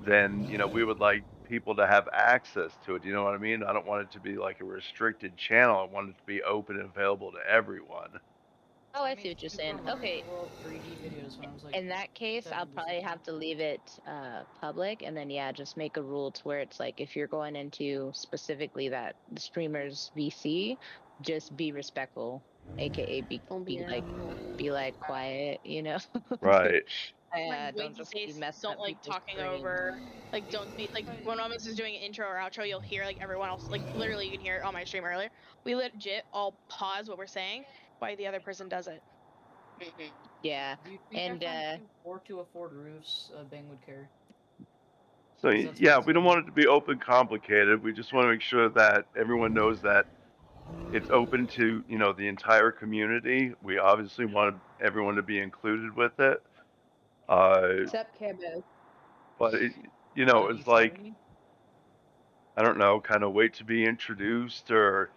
then we would like people to have access to it. You know what I mean? I don't want it to be like a restricted channel. I want it to be open and available to everyone. Oh, I see what you're saying. Okay, World 3D videos when I was like. in that case, I'll 7 years probably old. have to leave it public, and then yeah, just make a rule to where it's like if you're going into specifically that the streamer's VC, just be respectful, aka Don't be an asshole. be like quiet, Right. Like don't Wakey just be face, messing don't up like people's talking streams. over. Like don't be like when one of us is doing an intro or outro, you'll hear like everyone else. Like literally, you can hear it on my stream earlier. We legit all pause what we're saying while the other person does it. Yeah, Do you think and if I'm too poor to afford roofs, Bang would care? So That's yeah, what we don't want it to be open complicated. We just want to make sure that everyone knows that it's open to, the entire community. We obviously want everyone to be included with it. Except Care Bears. But it's like, I don't know, kind of wait to be introduced or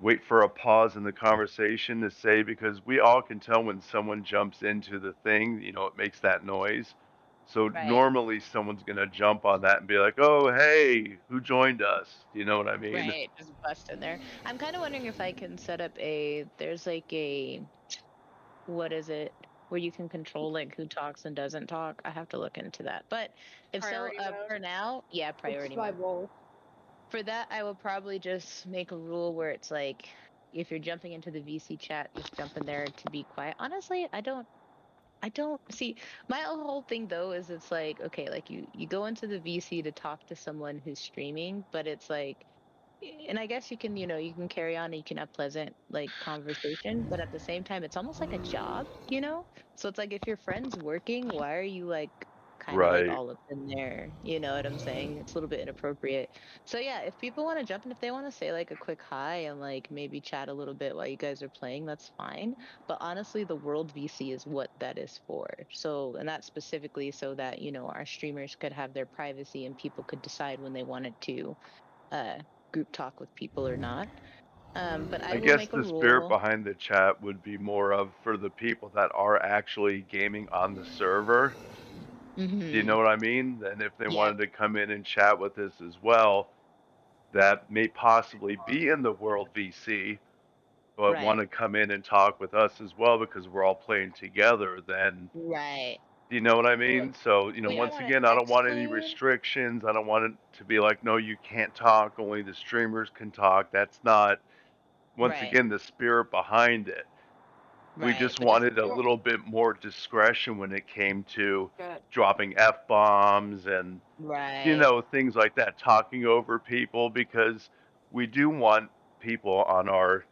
wait for a pause in the conversation to say, because we all can tell when someone jumps into the thing, it makes that noise. So right. normally someone's going to jump on that and be like, oh, hey, who joined us? You know what I mean? Right, just bust in there. I'm kind of wondering if I can set up there's like what is it, where you can control like who talks and doesn't talk. I have to look into that. But if Priority mode. for now, yeah, priority It's my mode. role. For that, I will probably just make a rule where it's like if you're jumping into the VC chat, just jump in there to be quiet. Honestly, I don't see my whole thing though is it's like okay, like you go into the VC to talk to someone who's streaming, but it's like and I guess you can, you can carry on and you can have pleasant like conversation, but at the same time it's almost like a job, you know? So it's like if your friend's working, why are you like kind of like Right. all up in there? You know what I'm saying? It's a little bit inappropriate. So yeah, if people want to jump in, if they want to say like a quick hi and like maybe chat a little bit while you guys are playing, that's fine. But honestly, the World VC is what that is for. So, and that's specifically so that, our streamers could have their privacy and people could decide when they wanted to uh, group talk with people or not. But I I will guess make a the spirit rule. behind the chat would be more of for the people that are actually gaming on the server. Do you Mm-hmm. know what I mean? And if they Yep. wanted to come in and chat with us as well, that may possibly be in the World VC, but want Right. to come in and talk with us as well because we're all playing together, then Right. do you know what I Well, mean? So, we don't once want again, to I don't want any exclude. restrictions. I don't want it to be like, no, you can't talk, only the streamers can talk. That's not, once Right. again, the spirit behind it. We Right. just But if wanted a little bit more discretion when it came to Got dropping F bombs and, right. things like that, talking over people because we do want people on our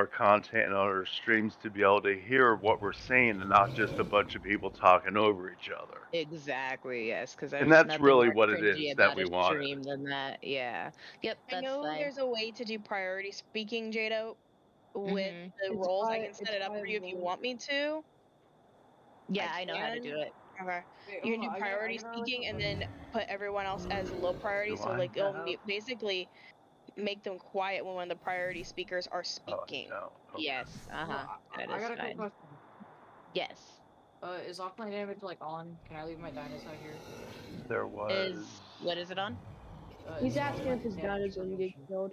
content and on our streams to be able to hear what we're saying and not just a bunch of people talking over each other. Exactly, yes, because And there's that's nothing really more what it cringy is that about we a wanted. stream than that. Yeah. Yep, I that's know fine. there's a way to do priority speaking, Jado, with Mm-hmm. the It's roles. I by can set it up for you if you want me to. I Yeah, I know how to do can. it. Okay. Wait, You hold can do on. I priority got like speaking a and question. then put everyone else as low priority. Do So I? like it'll basically make them quiet when one of the priority speakers are Oh, speaking. no. Okay. Yes, Hold uh-huh. on, That I is got a quick fine. question. Yes. Is offline damage like on? Can I leave my dinos out here? There was. What is it on? He's Is asking if offline his damage dino's gonna get promotion? killed.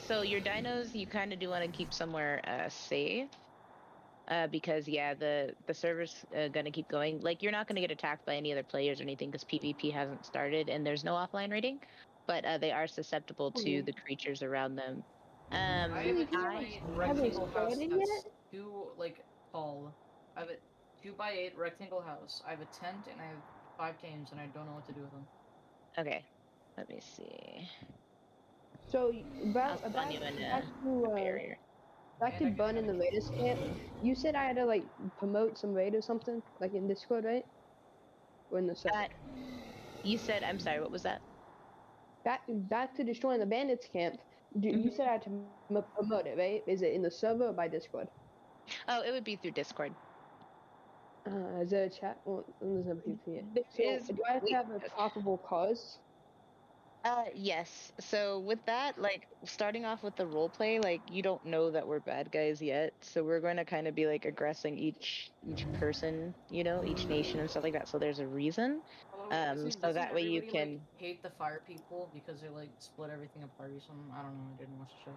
So your dinos you kind of do want to keep somewhere safe. Because yeah, the server's gonna keep going. Like you're not gonna get attacked by any other players or anything because PvP hasn't started and there's no offline rating, but they are susceptible to Oh, the creatures around them. I have a PvP I 2x8 hasn't rectangle house started that's yet. like tall. I have a 2x8 rectangle house. I have a tent and I have 5 tames and I don't know what to do with them. okay. Let me see. So I'll spawn back you in back a to barrier. And I can Bun try in to the get Raiders camp. You said I had to like promote some raid or something, like in Discord, right? Or in the Uh, server. you said I'm sorry. What was that? Back to destroying the bandits camp. You Mhm. said I had to promote it, right? Is it in the server or by Discord? Oh, it would be through Discord. Is there a chat? Well, there's no PvP yet. There So is. do I have to Wait. have a probable cause? Yes. So with that, like starting off with the role play, like you don't know that we're bad guys yet. So we're going to kind of be like aggressing each person, each nation and stuff like that. So there's a reason. Well, So doesn't that way you everybody like can. hate the fire people because they like split everything apart or something? I don't know. I didn't watch the show.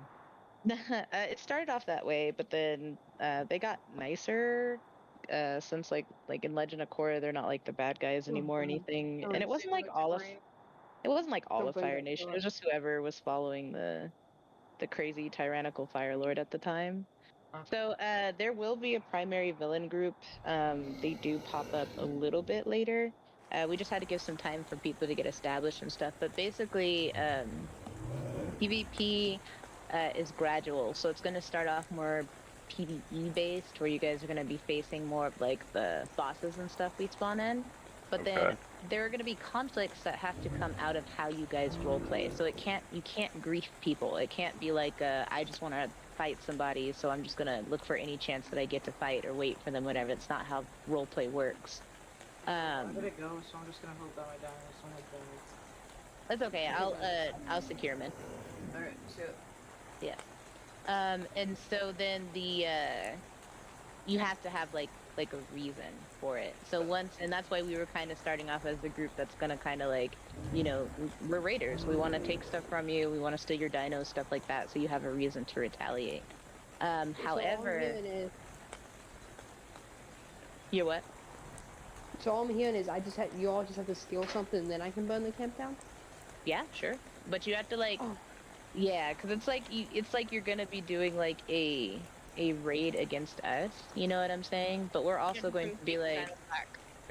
It started off that way, but then they got nicer. Since like in Legend of Korra, they're not like the bad guys Oh anymore or god. anything. And Don't, Same with like Tambourine. it wasn't like all don't of bring Fire that Nation. It up. was just whoever was following the crazy tyrannical Fire Lord at the time. Okay. So there will be a primary villain group. They do pop up a little bit later. We just had to give some time for people to get established and stuff. But basically, PvP is gradual, so it's going to start off more PvE based, where you guys are going to be facing more of like the bosses and stuff we spawn in. But then Okay. there are going to be conflicts that have to come out of how you guys role play. So you can't grief people. It can't be like I just want to fight somebody, so I'm just gonna look for any chance that I get to fight or wait for them, whatever. It's not how role play works. I Um, gotta go, so I'm just gonna hope that my dinos don't like bandits. that's okay. Okay, bye. I'll secure them in. Alright, see ya. Yeah. And so then you have to have like a reason for it. So and that's why we were kind of starting off as the group that's gonna kind of like, we're raiders. We want to take stuff from you. We want to steal your dinos, stuff like that. So you have a reason to retaliate. So all I'm However, hearing is, you're what? you all just have to steal something, and then I can burn the camp down. Yeah, sure. But you have to like Oh. Yeah, because it's like you're gonna be doing like a raid against us. You know what I'm saying? But we're also going to be like,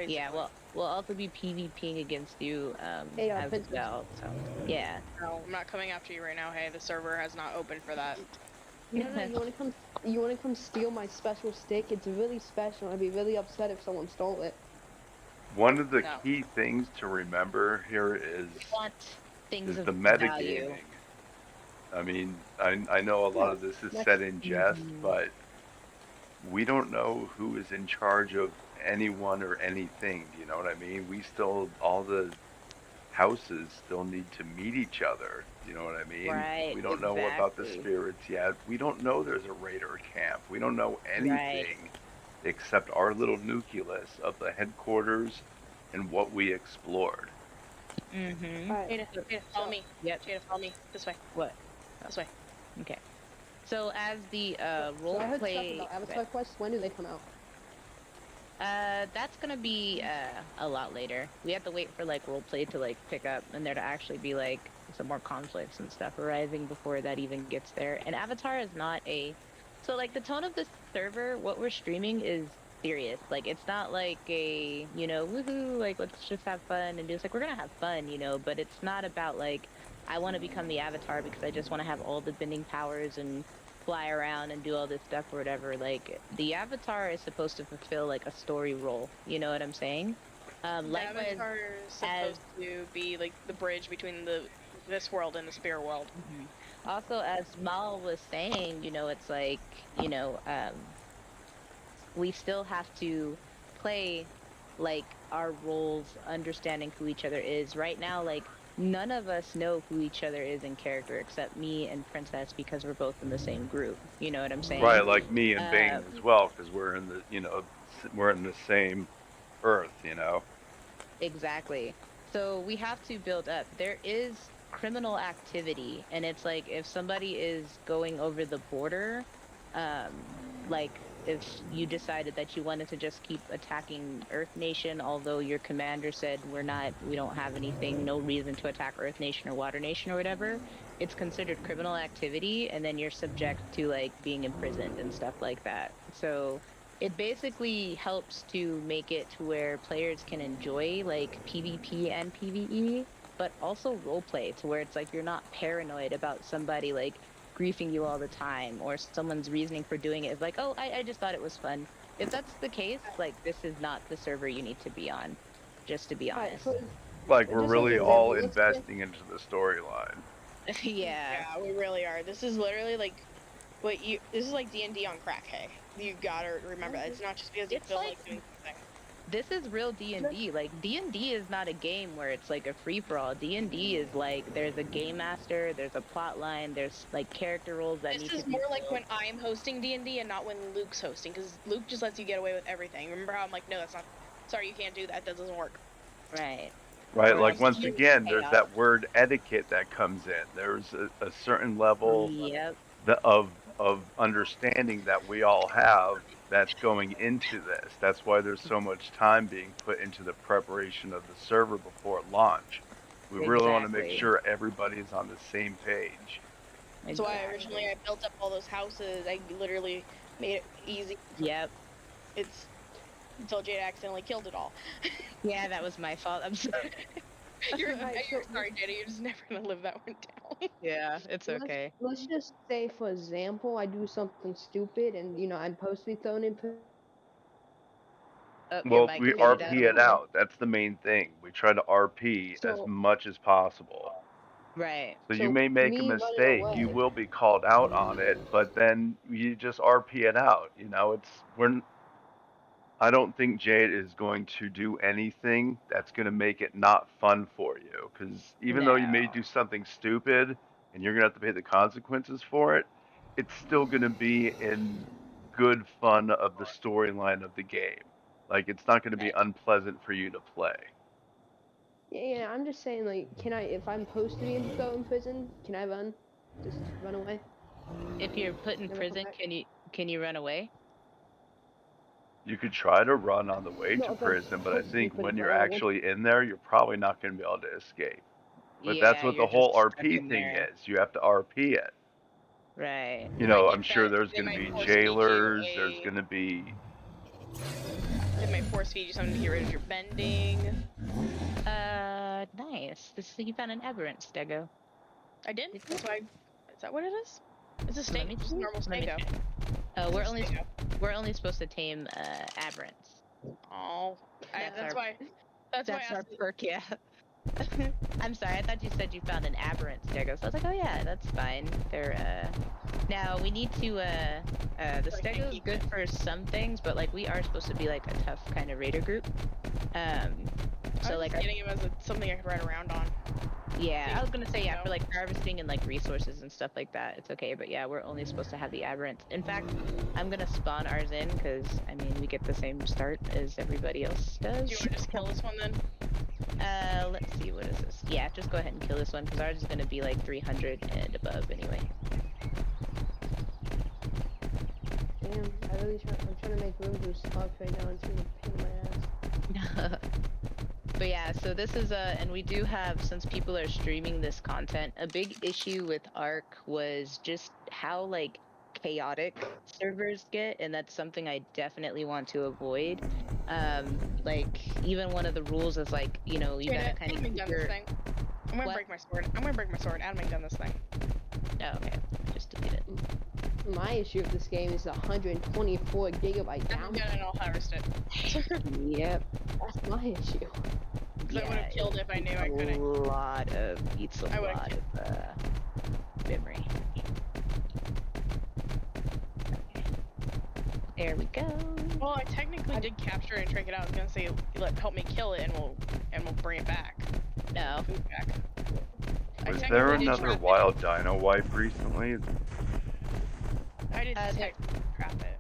yeah, basically. we'll also be PvPing against you Hey, as Vincent. well. So yeah. No, I'm not coming after you right now. Hey, the server has not opened for that. No, you wanna come? You wanna come steal my special stick? It's really special. I'd be really upset if someone stole it. One of the No. key things to remember here Want things is of the value. metagaming. I mean, I know a lot Yeah, of this is that's said in jest, Mhm. but we don't know who is in charge of anyone or anything. Do you know what I mean? We still, all the houses still need to meet each other. You know what I mean? Right, We don't know about the exactly. spirits yet. We don't know there's a raider camp. We don't know Right. anything except our little nucleus of the headquarters and what we explored. Mm-hmm. alright. Jada, follow So, me. Yep. Jada, follow me. This way. What? Oh, This way. okay. So as the so role I heard stuff play, about okay. Avatar quests. When do they come out? That's gonna be a lot later. We have to wait for like role play to like pick up and there to actually be like some more conflicts and stuff arising before that even gets there. And Avatar is not a so like the tone of the server, what we're streaming is serious. Like it's not like a, woohoo, like let's just have fun and do it's like we're gonna have fun, but it's not about like I want to become the Avatar because I just want to have all the bending powers and fly around and do all this stuff or whatever. Like the avatar is supposed to fulfill like a story role. You know what I'm saying? The Likewise Avatar is as supposed to be like the bridge between this world and the spirit world. mhm. Also as Mal was saying, it's like, you know, um, we still have to play like our roles, understanding who each other is. Right now, like none of us know who each other is in character except me and Princess because we're both in the same group. You know what I'm Right, saying? like me and Bane Um, as well, because we're in the, we're in the same Earth. Exactly. So we have to build up. There is criminal activity, and it's like if somebody is going over the border, like if you decided that you wanted to just keep attacking Earth Nation, although your commander said we don't have anything, no reason to attack Earth Nation or Water Nation or whatever, it's considered criminal activity, and then you're subject to like being imprisoned and stuff like that. So it basically helps to make it to where players can enjoy like PvP and PvE, but also roleplay to where it's like you're not paranoid about somebody like griefing you all the time or someone's reasoning for doing it is like, oh, I just thought it was fun. If that's the case, like this is not the server you need to be on, just to be Alright, honest. Like we're just as an really all example, let's say investing into the storyline. Yeah. Yeah, we really are. This is literally like this is like D&D on crack, hey. You gotta remember that. It's not just because you It's feel like like doing something. this is real D&D. Like D&D is not a game where it's like a free for all. D&D is like there's a game master, there's a plot line, there's like character roles that need This to is be more like filled. when I'm hosting D&D and not when Luke's hosting, because Luke just lets you get away with everything. Remember how I'm like, no, that's not. Sorry, you can't do that. That doesn't work. Right. Right, Or like like once you again, there's chaos. that word etiquette that comes in. There's a certain level Yep. of understanding that we all have that's going into this. That's why there's so much time being put into the preparation of the server before launch. We really want to make Exactly. sure everybody's on the same page. That's why originally Exactly. I built up all those houses. I literally made it easy. Yep. It's until Jade accidentally killed it all. Yeah, that was my fault. I'm sorry. Alright, You're so sorry, Jada. You're just never gonna live that one down. Yeah, it's okay. let's just say, for example, I do something stupid, and I'm supposed to be thrown in prison. Oh, your Well, mic we muted Is up. that RP it okay? out. That's the main thing. We try to RP as So, much as possible. Right. So you so may make a me running mistake, you away. will be called out on it, but then you just RP it out. I don't think Jade is going to do anything that's going to make it not fun for you. Because even though you may No. do something stupid and you're going to have to pay the consequences for it, it's still going to be in good fun of the storyline of the game. Like, it's not going to be unpleasant for you to play. Yeah, I'm just saying, like, can I, if I'm supposed to be thrown in prison, can I run? Just run away? If you're put in Never come prison, back? can you run away? You could try to run on the way to No, if I'm prison, but I supposed to be in think prison, when but you're I don't want. actually in there, you're probably not going to be able to escape. But that's Yeah, what the you're whole just stuck RP in thing there. is. You have to RP it. Right. You Like know, if I'm sure that, there's they going to might be force feed you jailers. There's going to be. they might force feed you something to get rid of your bending. Nice. You found an aberrant stego. I did. That's why. Is that what it is? It's a Let steak. me Just a see. normal Let me stego. check. It's We're a only stego. we're only supposed to tame aberrants. Oh, that's our- why. That's why I That's our asked. perk, yeah. I'm sorry, I thought you said you found an aberrant stego, so I was like, oh yeah, that's fine. They're now we need to the So I can't stego's keep good it. for some things, but like we are supposed to be like a tough kind of raider group. I So was like just getting him as something I could ride around on. yeah, I was gonna say yeah, So- for like harvesting and like resources and stuff like that, it's okay. But yeah, we're only supposed to have the aberrants. In fact, I'm gonna spawn ours in because I mean we get the same start as everybody else does. Do you want to just kill this one then? Let's see, what is this? Yeah, just go ahead and kill this one because ours is gonna be like 300 and above anyway. Damn, I'm trying to make room for stuff right now. It's gonna pain in my ass. But yeah, so this is and we do have, since people are streaming this content, a big issue with Ark was just how like chaotic servers get, and that's something I definitely want to avoid. Like even one of the rules is like, you know, you gotta Jada, kind of Taming keep done your. this thing. I'm gonna What? break my sword. I'm gonna break my sword. Adaming done this thing. Oh, okay, just delete it. My issue of this game is the 124 gigabyte Adaming down. done and I'll harvest it. Yep. That's my issue. Because I would have killed it if I knew I couldn't. Eats a I would've lot of memory. There we go. Well, I technically did capture it and drink it out. I was gonna say, help me kill it, and we'll bring it back. No. Food back. I Was technically there did another trap it. wild dino wipe recently? I did there- technically trap it.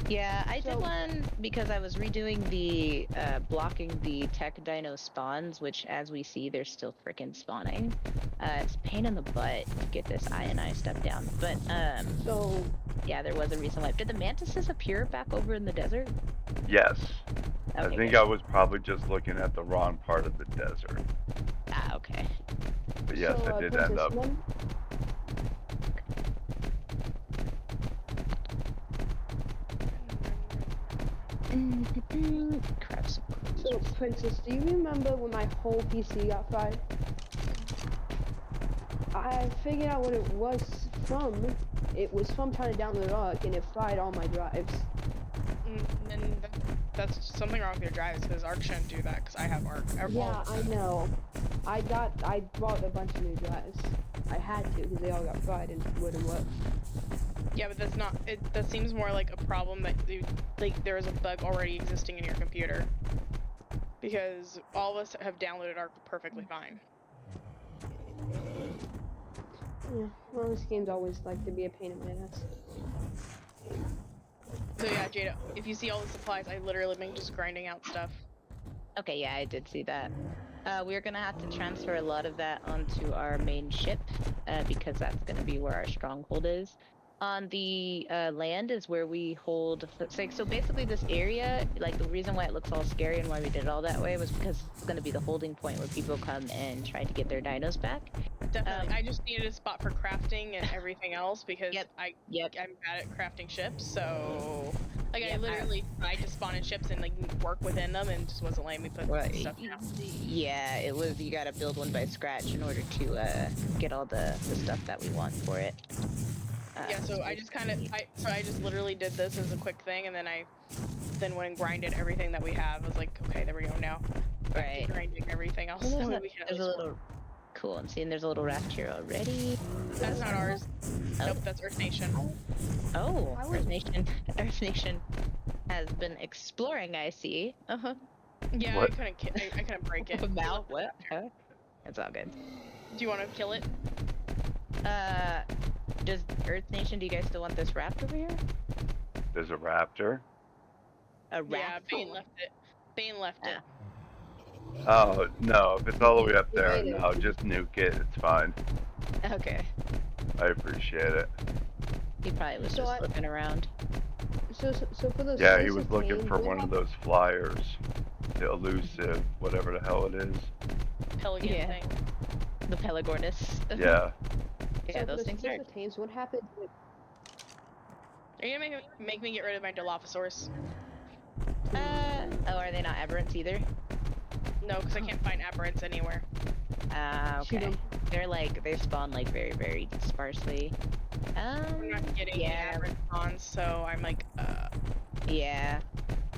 Yeah, I did So- one because I was redoing the blocking the tech dino spawns, which as we see, they're still freaking spawning. It's a pain in the butt to get this I stuff down. But So, yeah, there was a recent wipe. Did the mantises appear back over in the desert? Yes. I Okay, think good. I was probably just looking at the wrong part of the desert. Okay. But yes, so, I did Princess, end up. Crap. So, Princess, do you remember when my whole PC got fried? I figured out what it was from. It was from trying to download Ark, and it fried all my drives. And that's something wrong with your drives, because Ark shouldn't do that, because I have Ark. Yeah, I know. I bought a bunch of new drives. I had to, because they all got fried and wouldn't work. Yeah, but that's not. That seems more like a problem that there is a bug already existing in your computer. Because all of us have downloaded Ark perfectly fine. Yeah, well, this game's always like to be a pain in my ass. So yeah, Jada, if you see all the supplies, I literally been just grinding out stuff. Okay, yeah, I did see that. We're gonna have to transfer a lot of that onto our main ship, because that's gonna be where our stronghold is. On the land is where we hold. So basically, this area, like the reason why it looks all scary and why we did it all that way was because it's gonna be the holding point where people come and try to get their dinos back. Definitely. I just needed a spot for crafting and everything else because Yep. I'm Yep. bad at crafting ships, so like I Yep, literally tried to spawn in ships and like work within them and just wasn't letting me put stuff down. Yeah, it was. You gotta build one by scratch in order to get all the stuff that we want for it. Yeah, so I just I just literally did this as a quick thing, and then I went and grinded everything that we have. I was like, okay, there we go now. Back to Right. grinding everything else. Well, So there's that a, we can at there's a least work. little. Cool. I'm seeing there's a little raft here already. That's not ours. Oh. Nope, that's Earth Nation. Oh, I Earth would- Nation. Earth Nation has been exploring. I see. Yeah, What? I couldn't break it. About what? Huh? It's all good. Do you want to kill it? Does Earth Nation? Do you guys still want this raft over here? There's a raptor. A Yeah, raft? Bane left it. Bane left it. Oh, no. If it's all the way up You there, made it. no. Just nuke it. It's fine. Okay. I appreciate it. He probably was So just I- looking around. So for those. Yeah, he slice was of looking tame, for do you one of have- those flyers. The elusive, whatever the hell it is. Pelican Yeah. thing. The Pelagornis. Yeah. Yeah, So for those the things are. special teams, what happens if Are you gonna make me get rid of my Dilophosaurus? Oh, are they not aberrants either? No, because I can't find aberrants anywhere. shoot Okay. 'em? They're like they spawn like very, very sparsely. I'm not getting yeah, any aberrant spawns, so I'm like, yeah,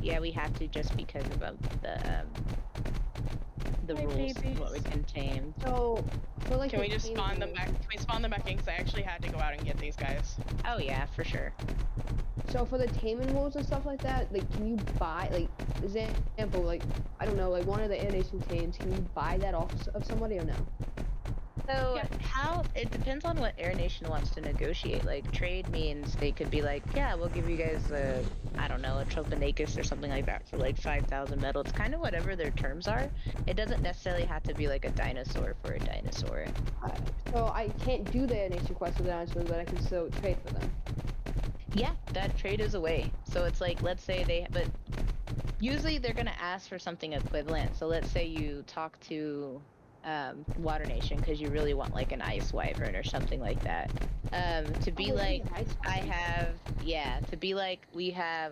yeah. We have to just because of the Hi, rules of what we babies. can tame. So for like Can the we just taming spawn them rules- back? Can we spawn them back in? Because I actually had to go out and get these guys. Oh yeah, for sure. So for the taming rules and stuff like that, like can you buy like example like I don't know like one of the animation teams, can you buy that off of somebody or no? So Yeah. how it depends on what Air Nation wants to negotiate. Like trade means they could be like, yeah, we'll give you guys a, I don't know, a Tropinacus or something like that for like 5,000 metal. It's kind of whatever their terms are. It doesn't necessarily have to be like a dinosaur for a dinosaur. So I can't do the animation quest with the dinosaurs, but I can still trade for them. Yeah, that trade is a way. So it's like, let's say but usually they're gonna ask for something equivalent. So let's say you talk to Water Nation because you really want like an ice wyvern or something like that. To be Oh, like, yeah,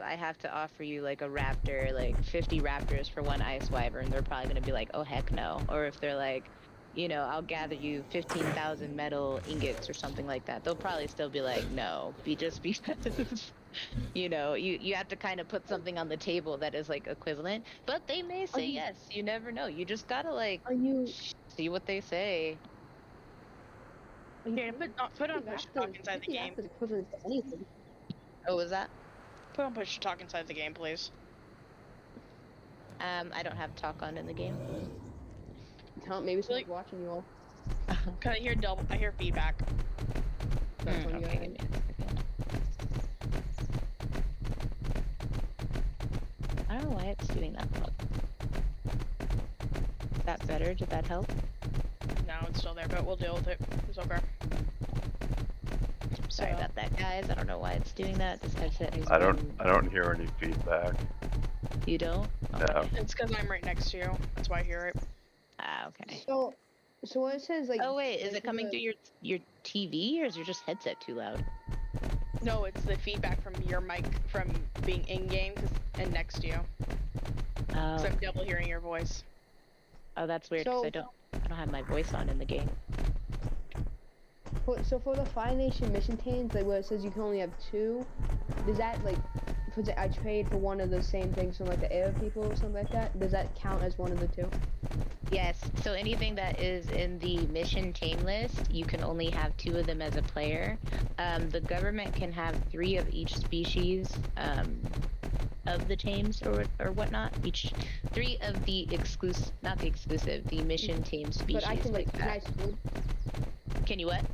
I have to offer you like a raptor, like 50 raptors for one ice wyvern. They're probably gonna be like, oh heck no. Or if they're like, I'll gather you 15,000 metal ingots or something like that. They'll probably still be like, no, just because, you have to kind of put something on the table that is like equivalent. But they may say yes. You never know. You just gotta like Are you see what they say. Here, put on push to talk inside the game. Equivalent to anything. Oh, was that? Put on push to talk inside the game, please. I don't have talk on in the game. Maybe someone's Like- watching you all. Cause I hear feedback. That's when you Okay, give me a second. I don't know why it's doing that. Is that better? Did that help? No, it's still there, but we'll deal with it. It's okay. Sorry So- about that, guys. I don't know why it's doing that. This headset has I been- don't hear any feedback. You don't? No. It's because I'm right next to you. That's why I hear it. Ah, okay. So when it says like Oh wait, is like it coming through your TV, or is your just headset too loud? No, it's the feedback from your mic from being in game and next to you. Oh, So I'm double hearing your voice. oh, that's weird. 'Cause So- I don't have my voice on in the game. so for the Fire Nation mission teams, like where it says you can only have two, does that like I trade for one of the same things from like the air people or something like that? Does that count as one of the two? Yes, so anything that is in the mission tame list, you can only have 2 of them as a player. The government can have 3 of each species of the tames or whatnot. 3 of the not the exclusive, the mission tame species. But I can like that. Can you what?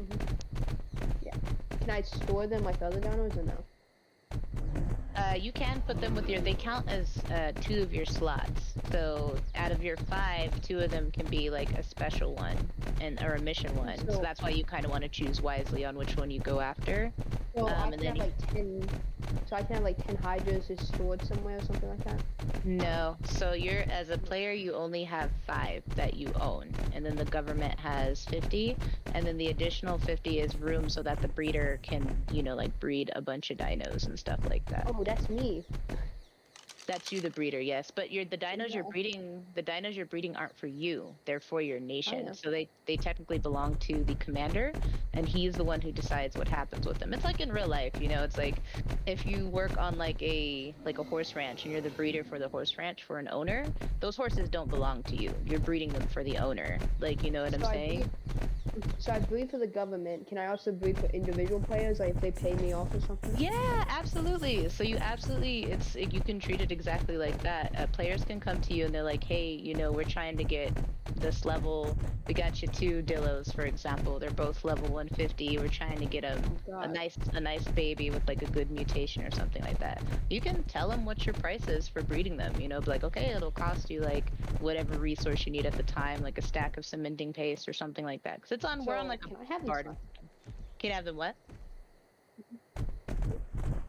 Can I store them like other dinos or no? You can put them with they count as 2 of your slots. So out of your 5, 2 of them can be like a special one or a mission one. So that's why you kind of want to choose wisely on which one you go after. So I and can then have like 10. So I can have like 10 hydras just stored somewhere or something like that. No. So as a player, you only have 5 that you own, and then the government has 50, and then the additional 50 is room so that the breeder can, like breed a bunch of dinos and stuff like that. Oh, that's me. That's you, the breeder, yes. But the dinos you're Yeah. breeding, aren't for you. They're for your nation. know. So they technically belong to the commander, and he's the one who decides what happens with them. It's like in real life, It's like if you work on like a horse ranch and you're the breeder for the horse ranch for an owner, those horses don't belong to you. You're breeding them for the owner. Like, you know what I'm saying? So I breed for the government. Can I also breed for individual players, like if they pay me off or something? Yeah, absolutely. So you can treat it exactly like that. Players can come to you and they're like, hey, we're trying to get this level. We got you 2 Dillos, for example. They're both level 150. We're trying to get a nice baby with like a good mutation or something like that. You can tell them what your price is for breeding them. Be like, okay, it'll cost you like whatever resource you need at the time, like a stack of cementing paste or something like that. Because we're on like can I a have garden. Can you have them what?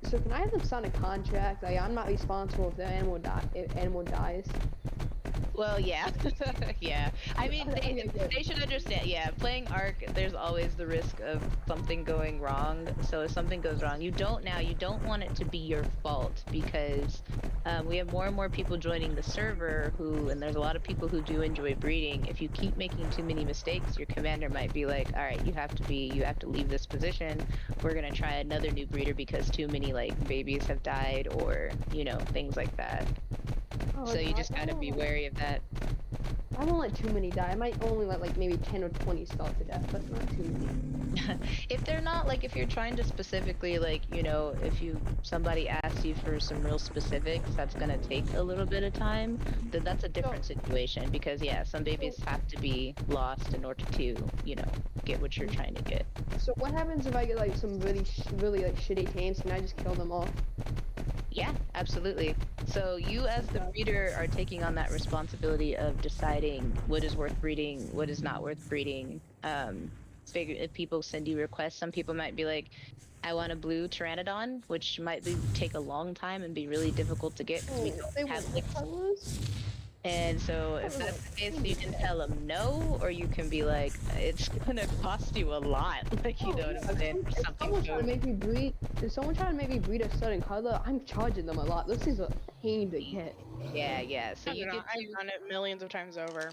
So can I have them sign a contract? Like I'm not responsible if the animal dies. Well, yeah, yeah. I mean, Okay, good. they should understand. Yeah, playing Ark, there's always the risk of something going wrong. So if something goes wrong, you don't want it to be your fault because we have more and more people joining the server who, and there's a lot of people who do enjoy breeding. If you keep making too many mistakes, your commander might be like, all right, you have to leave this position. We're gonna try another new breeder because too many like babies have died or things like that. Oh, So you just gotta be wary of that. I won't let too many die. I might only let like maybe 10 or 20 starve to death, but not too many. If they're not like if you're trying to specifically like if somebody asks you for some real specifics that's gonna take a little bit of time, then that's a different situation because yeah, some babies have to be lost in order to get what you're trying to get. So what happens if I get like some really like shitty tames? Can I just kill them all? Yeah, absolutely. So you as the breeder are taking on that responsibility of deciding what is worth breeding, what is not worth breeding. Figure if people send you requests, some people might be like, I want a blue pteranodon, which might take a long time and be really difficult to get because we don't They have want like. what colors? And so if that's the case, you can tell them no, or you can be like, it's gonna cost you a lot, like you know what I'm saying, for If something someone's so trying to make me breed, if someone trying to make me breed a certain color, I'm charging them a lot. Those things are a pain to get. yeah. So you get I've to. done it millions of times over.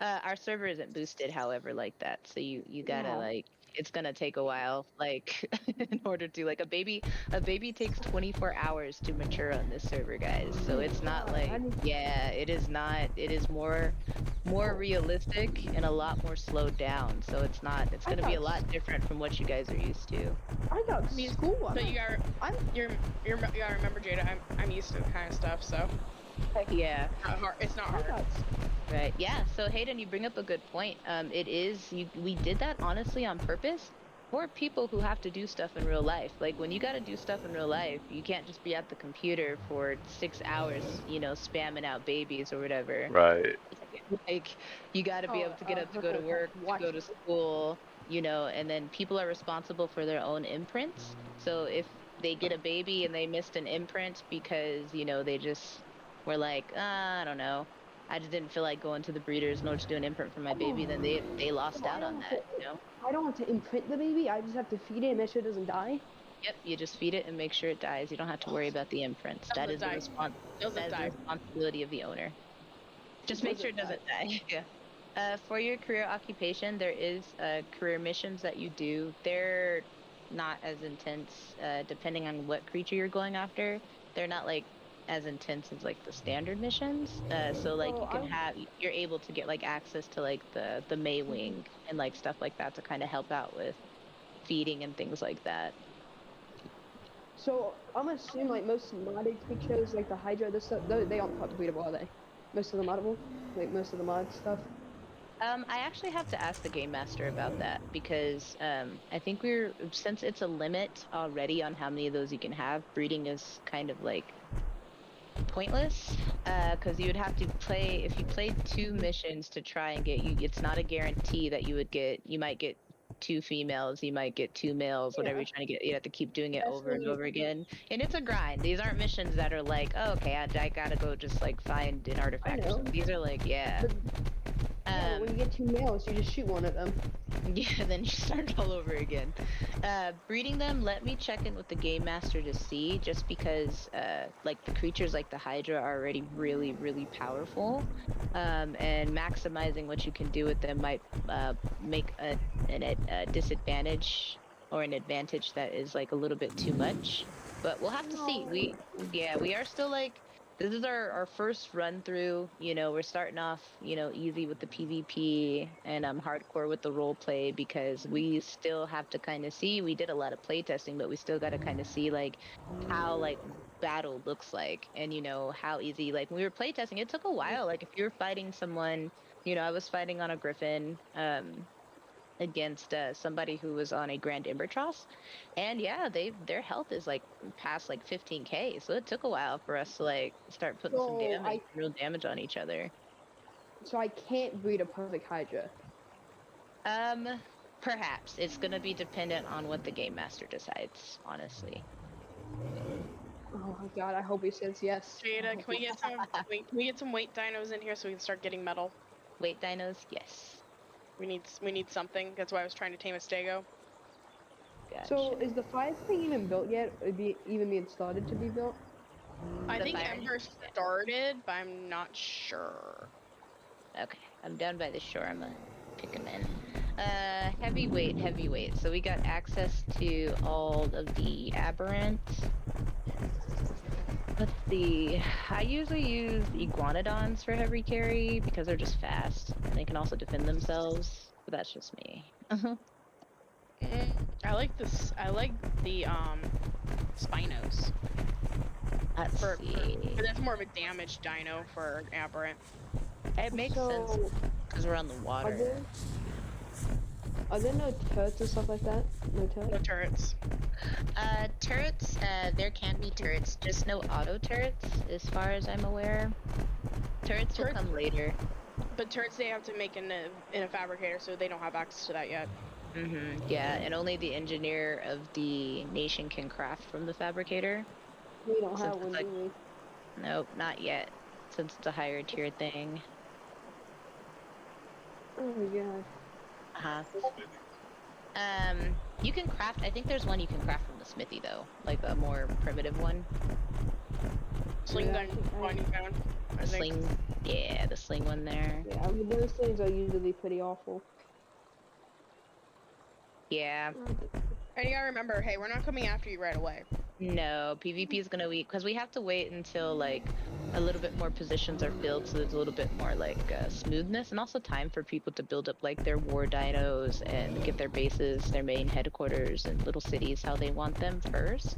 Our server isn't boosted, however, like that. So you gotta Yeah. like it's gonna take a while, like in order to like a baby takes 24 hours to mature on this server, guys. So it's not God, I like need, it is not it is more realistic and a lot more slowed down. So it's I gonna be got, a lot different from what you guys are used to. I got Me- school. But I'm you gotta remember, Jada. I'm used to the kind of stuff, so Yeah. it's not hard. It's not I hard. got Right. Yeah. So Hayden, you bring up a good point. It is we did that honestly on purpose for people who have to do stuff in real life. Like when you got to do stuff in real life, you can't just be at the computer for 6 hours, spamming out babies or whatever. Right. Like you got to be able to get up to go to work, to go to school, and then people are responsible for their own imprints. So if they get a baby and they missed an imprint because, they just were like, I don't know. I just didn't feel like going to the breeders in order to do an imprint for my baby, then they lost out on that. I don't want to imprint the baby. I just have to feed it and make sure it doesn't die. Yep, you just feed it and make sure it dies. You don't have to worry about the imprints. That Doesn't is the die. Doesn't that is the die. responsibility of the owner. Just make sure it doesn't die. Yeah. For your career occupation, there is career missions that you do. They're not as intense, depending on what creature you're going after. They're not like as intense as like the standard missions. So like So you're able to get like access to like the May Wing and like stuff like that to kind of help out with feeding and things like that. I'm assuming like most modded creatures like the Hydra, this stuff, they aren't breedable, are they? Most of the moddable, like most of the mod stuff. I actually have to ask the game master about that because I think since it's a limit already on how many of those you can have, breeding is kind of like pointless. Because you would have to play if you played 2 missions to try and get it's not a guarantee that you might get 2 females, you might get 2 males, whatever Yeah. you're trying to get. You have to keep doing it That's over and over again, and it's a grind. These aren't missions that are like, oh, okay, I gotta go just like find an artifact or know. something. These are like, yeah. But, yeah, but when you get 2 males, you just shoot one of them. Yeah, then you start all over again. Breeding them, let me check in with the game master to see, just because like the creatures like the Hydra are already really, really powerful. And maximizing what you can do with them might make a disadvantage or an advantage that is like a little bit too much. But we'll have to see. We are still like this is our first run through. We're starting off, easy with the PvP and hardcore with the role play because we still have to kind of see. We did a lot of play testing, but we still got to kind of see like how like battle looks like and how easy. Like when we were play testing, it took a while. Like if you're fighting someone, I was fighting on a Griffin. Against somebody who was on a Grand Imbertros, and yeah, their health is like past like 15k. So it took a while for us to like start putting some So real damage on each other. I can't breed a perfect Hydra. Um, Perhaps it's gonna be dependent on what the game master decides. Honestly, Oh my god, I hope he says yes. Jada, can we get some? Can we get some weight dinos in here so we can start getting metal? Wait, dinos? Yes. We need something. That's why I was trying to tame a stego. Gotcha. So is the fire thing even built yet? Or even being started to be built? I The think fire Ember engine? Yeah. started, but I'm not sure. Okay, I'm down by the shore. I'm gonna pick them in. Heavyweight. So we got access to all of the aberrant. Let's see. I usually use iguanodons for heavy carry because they're just fast. They can also defend themselves, but that's just me. I like this. I like the Spinos. Let's see. But that's more of a damaged dino for aberrant. It makes sense because we're on the water. Are there no turrets and stuff like that? No turrets? No turrets. Turrets, there can be turrets, just no auto turrets, as far as I'm aware. Turrets will come later. But turrets they have to make in a fabricator, so they don't have access to that yet. Yeah, and only the engineer of the nation can craft from the fabricator. We don't Since have it's one, like- do we? Nope, not yet, since it's a higher tier thing. Oh my god. Uh-huh. You can craft, I think there's one you can craft from the smithy, though. Like a more primitive one. Sling Yeah, gun, one you found. I think. Sling, yeah, the sling one there. Yeah, I mean, those things are usually pretty awful. Yeah. And you gotta remember, hey, we're not coming after you right away. No, PvP is gonna wait because we have to wait until like a little bit more positions are filled, so there's a little bit more like smoothness, and also time for people to build up like their war dinos and get their bases, their main headquarters, and little cities how they want them first.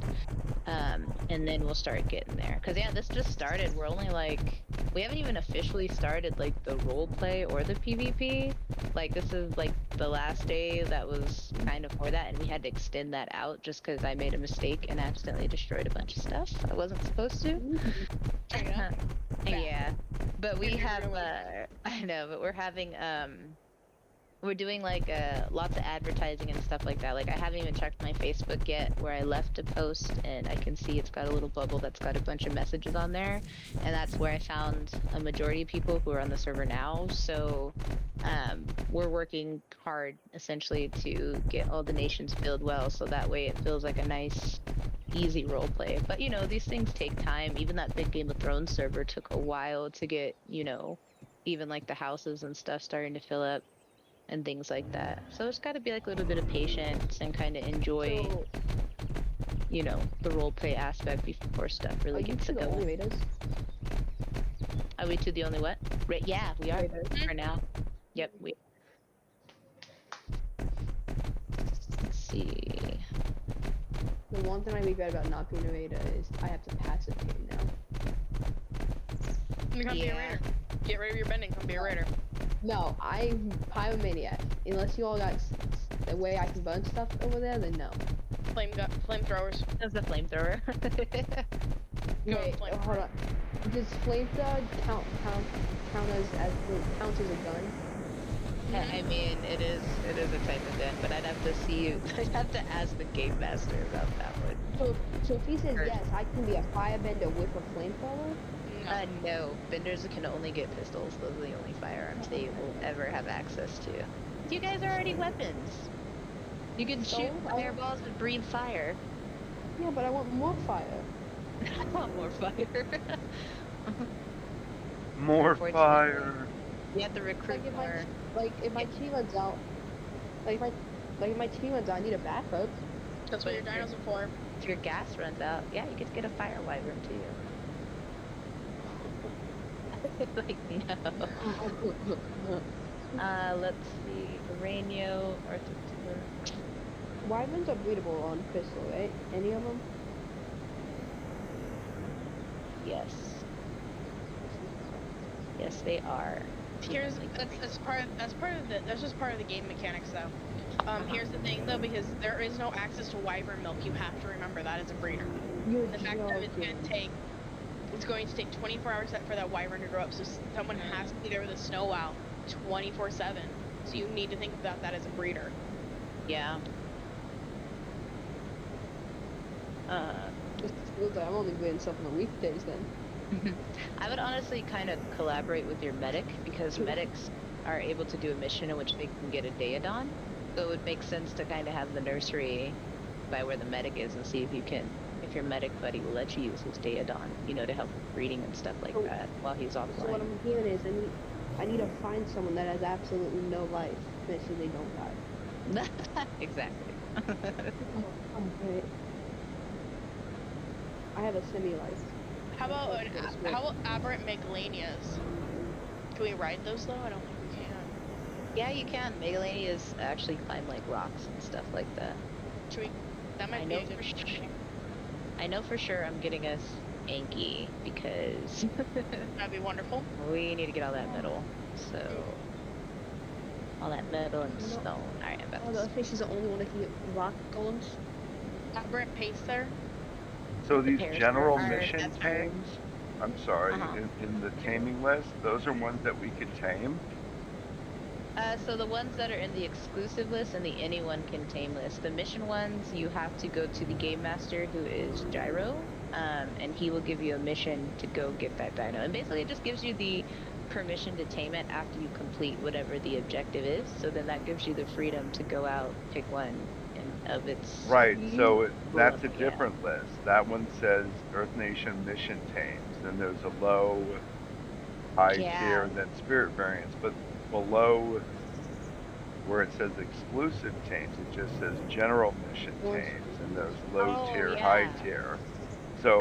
And then we'll start getting there. Cause yeah, this just started. We're only like we haven't even officially started like the role play or the PvP. Like this is like the last day that was kind of for that, and we had to extend that out just because I made a mistake and accidentally destroyed a bunch of stuff I wasn't supposed to. Yeah, but we have I know, but we're having we're doing like lots of advertising and stuff like that. Like I haven't even checked my Facebook yet where I left a post and I can see it's got a little bubble that's got a bunch of messages on there, and that's where I found a majority of people who are on the server now. So we're working hard essentially to get all the nations filled well, so that way it feels like a nice easy role play. But you know, these things take time. Even that big Game of Thrones server took a while to get, you know, even like the houses and stuff starting to fill up and things like that. So it's got to be like a little bit of patience and kind of enjoy, So, you know, the role play aspect before stuff are really you gets two the only going. raiders? Are we two the only what? Right? Yeah, we are Raiders. for now. Yep, we. Let's see. The one thing I regret about not being a raider is I have to passive game now. Come be a raider. Get rid of your bending. Come be a raider. No, I'm pyromaniac. Unless you all got the way I can burn stuff over there, then no. Flamethrowers. That's the flamethrower. Go Wait, flamethrower. hold on. Does flamethrower count as a gun? I mean, it is a type of gun, but I'd have to see. I'd have to ask the game master about that one. So if he says yes, I can be a firebender with a flamethrower? No, benders can only get pistols. Those are the only firearms they will ever have access to. You guys are already weapons. You can shoot fireballs and breathe fire. Yeah, but I want more fire. I want more fire. More fire. You have to recruit more. If my team runs out, if my team runs out, I need a backup. That's what your dinos are for. If your gas runs out, yeah, you get a fire wyvern too. Like, no. Let's see. Uranio, Arthur. Wyverns are breedable on Crystal, right? Any of them? Yes. Yes, they are. Here's that's just part of the game mechanics though. Here's the thing though, because there is no access to wyvern milk. You have to remember that as a breeder. You're The fact that it's going to take 24 hours for that wyvern to grow up, so someone has to be there with a snow owl 24/7. So you need to think about that as a breeder. Yeah. It was like, I'm only doing stuff on the weekdays then. I would honestly kind of collaborate with your medic because medics are able to do a mission in which they can get a Daedon. So it would make sense to kind of have the nursery by where the medic is and see if you can, if your medic buddy will let you use his Daedon, you know, to help with breeding and stuff like So- that while he's So what offline. I'm hearing is I need to find someone that has absolutely no life, so they don't die. Exactly. Okay. I have a semi-life. How about That's good. how about aberrant megalanias? Can we ride those though? I don't think we can. Yeah, you can. Megalanias actually climb like rocks and stuff like that. Should we? That might I be know a good for sure. strategy. I know for sure I'm getting us Anki because That'd be wonderful. we need to get all that metal. So all that metal and No. stone. Alright, I'm Oh, about the to fish is the only one that can get rock golems. Aberrant pacer. So these Repairs general are- mission that's tames, I'm sorry, Uh-huh. in the taming list, those are ones that we could tame. So the ones that are in the exclusive list and the anyone can tame list, the mission ones, you have to go to the game master who is Gyro, and he will give you a mission to go get that dino. And basically it just gives you the permission to tame it after you complete whatever the objective is. So then that gives you the freedom to go out, pick one of its... Right, so that's a Yeah. different list. That one says Earth Nation mission tames, then there's a low, high Yeah. tier, and then spirit variants. But below where it says exclusive tames, it just says general mission tames, and there's low Oh, tier, high yeah. tier. I So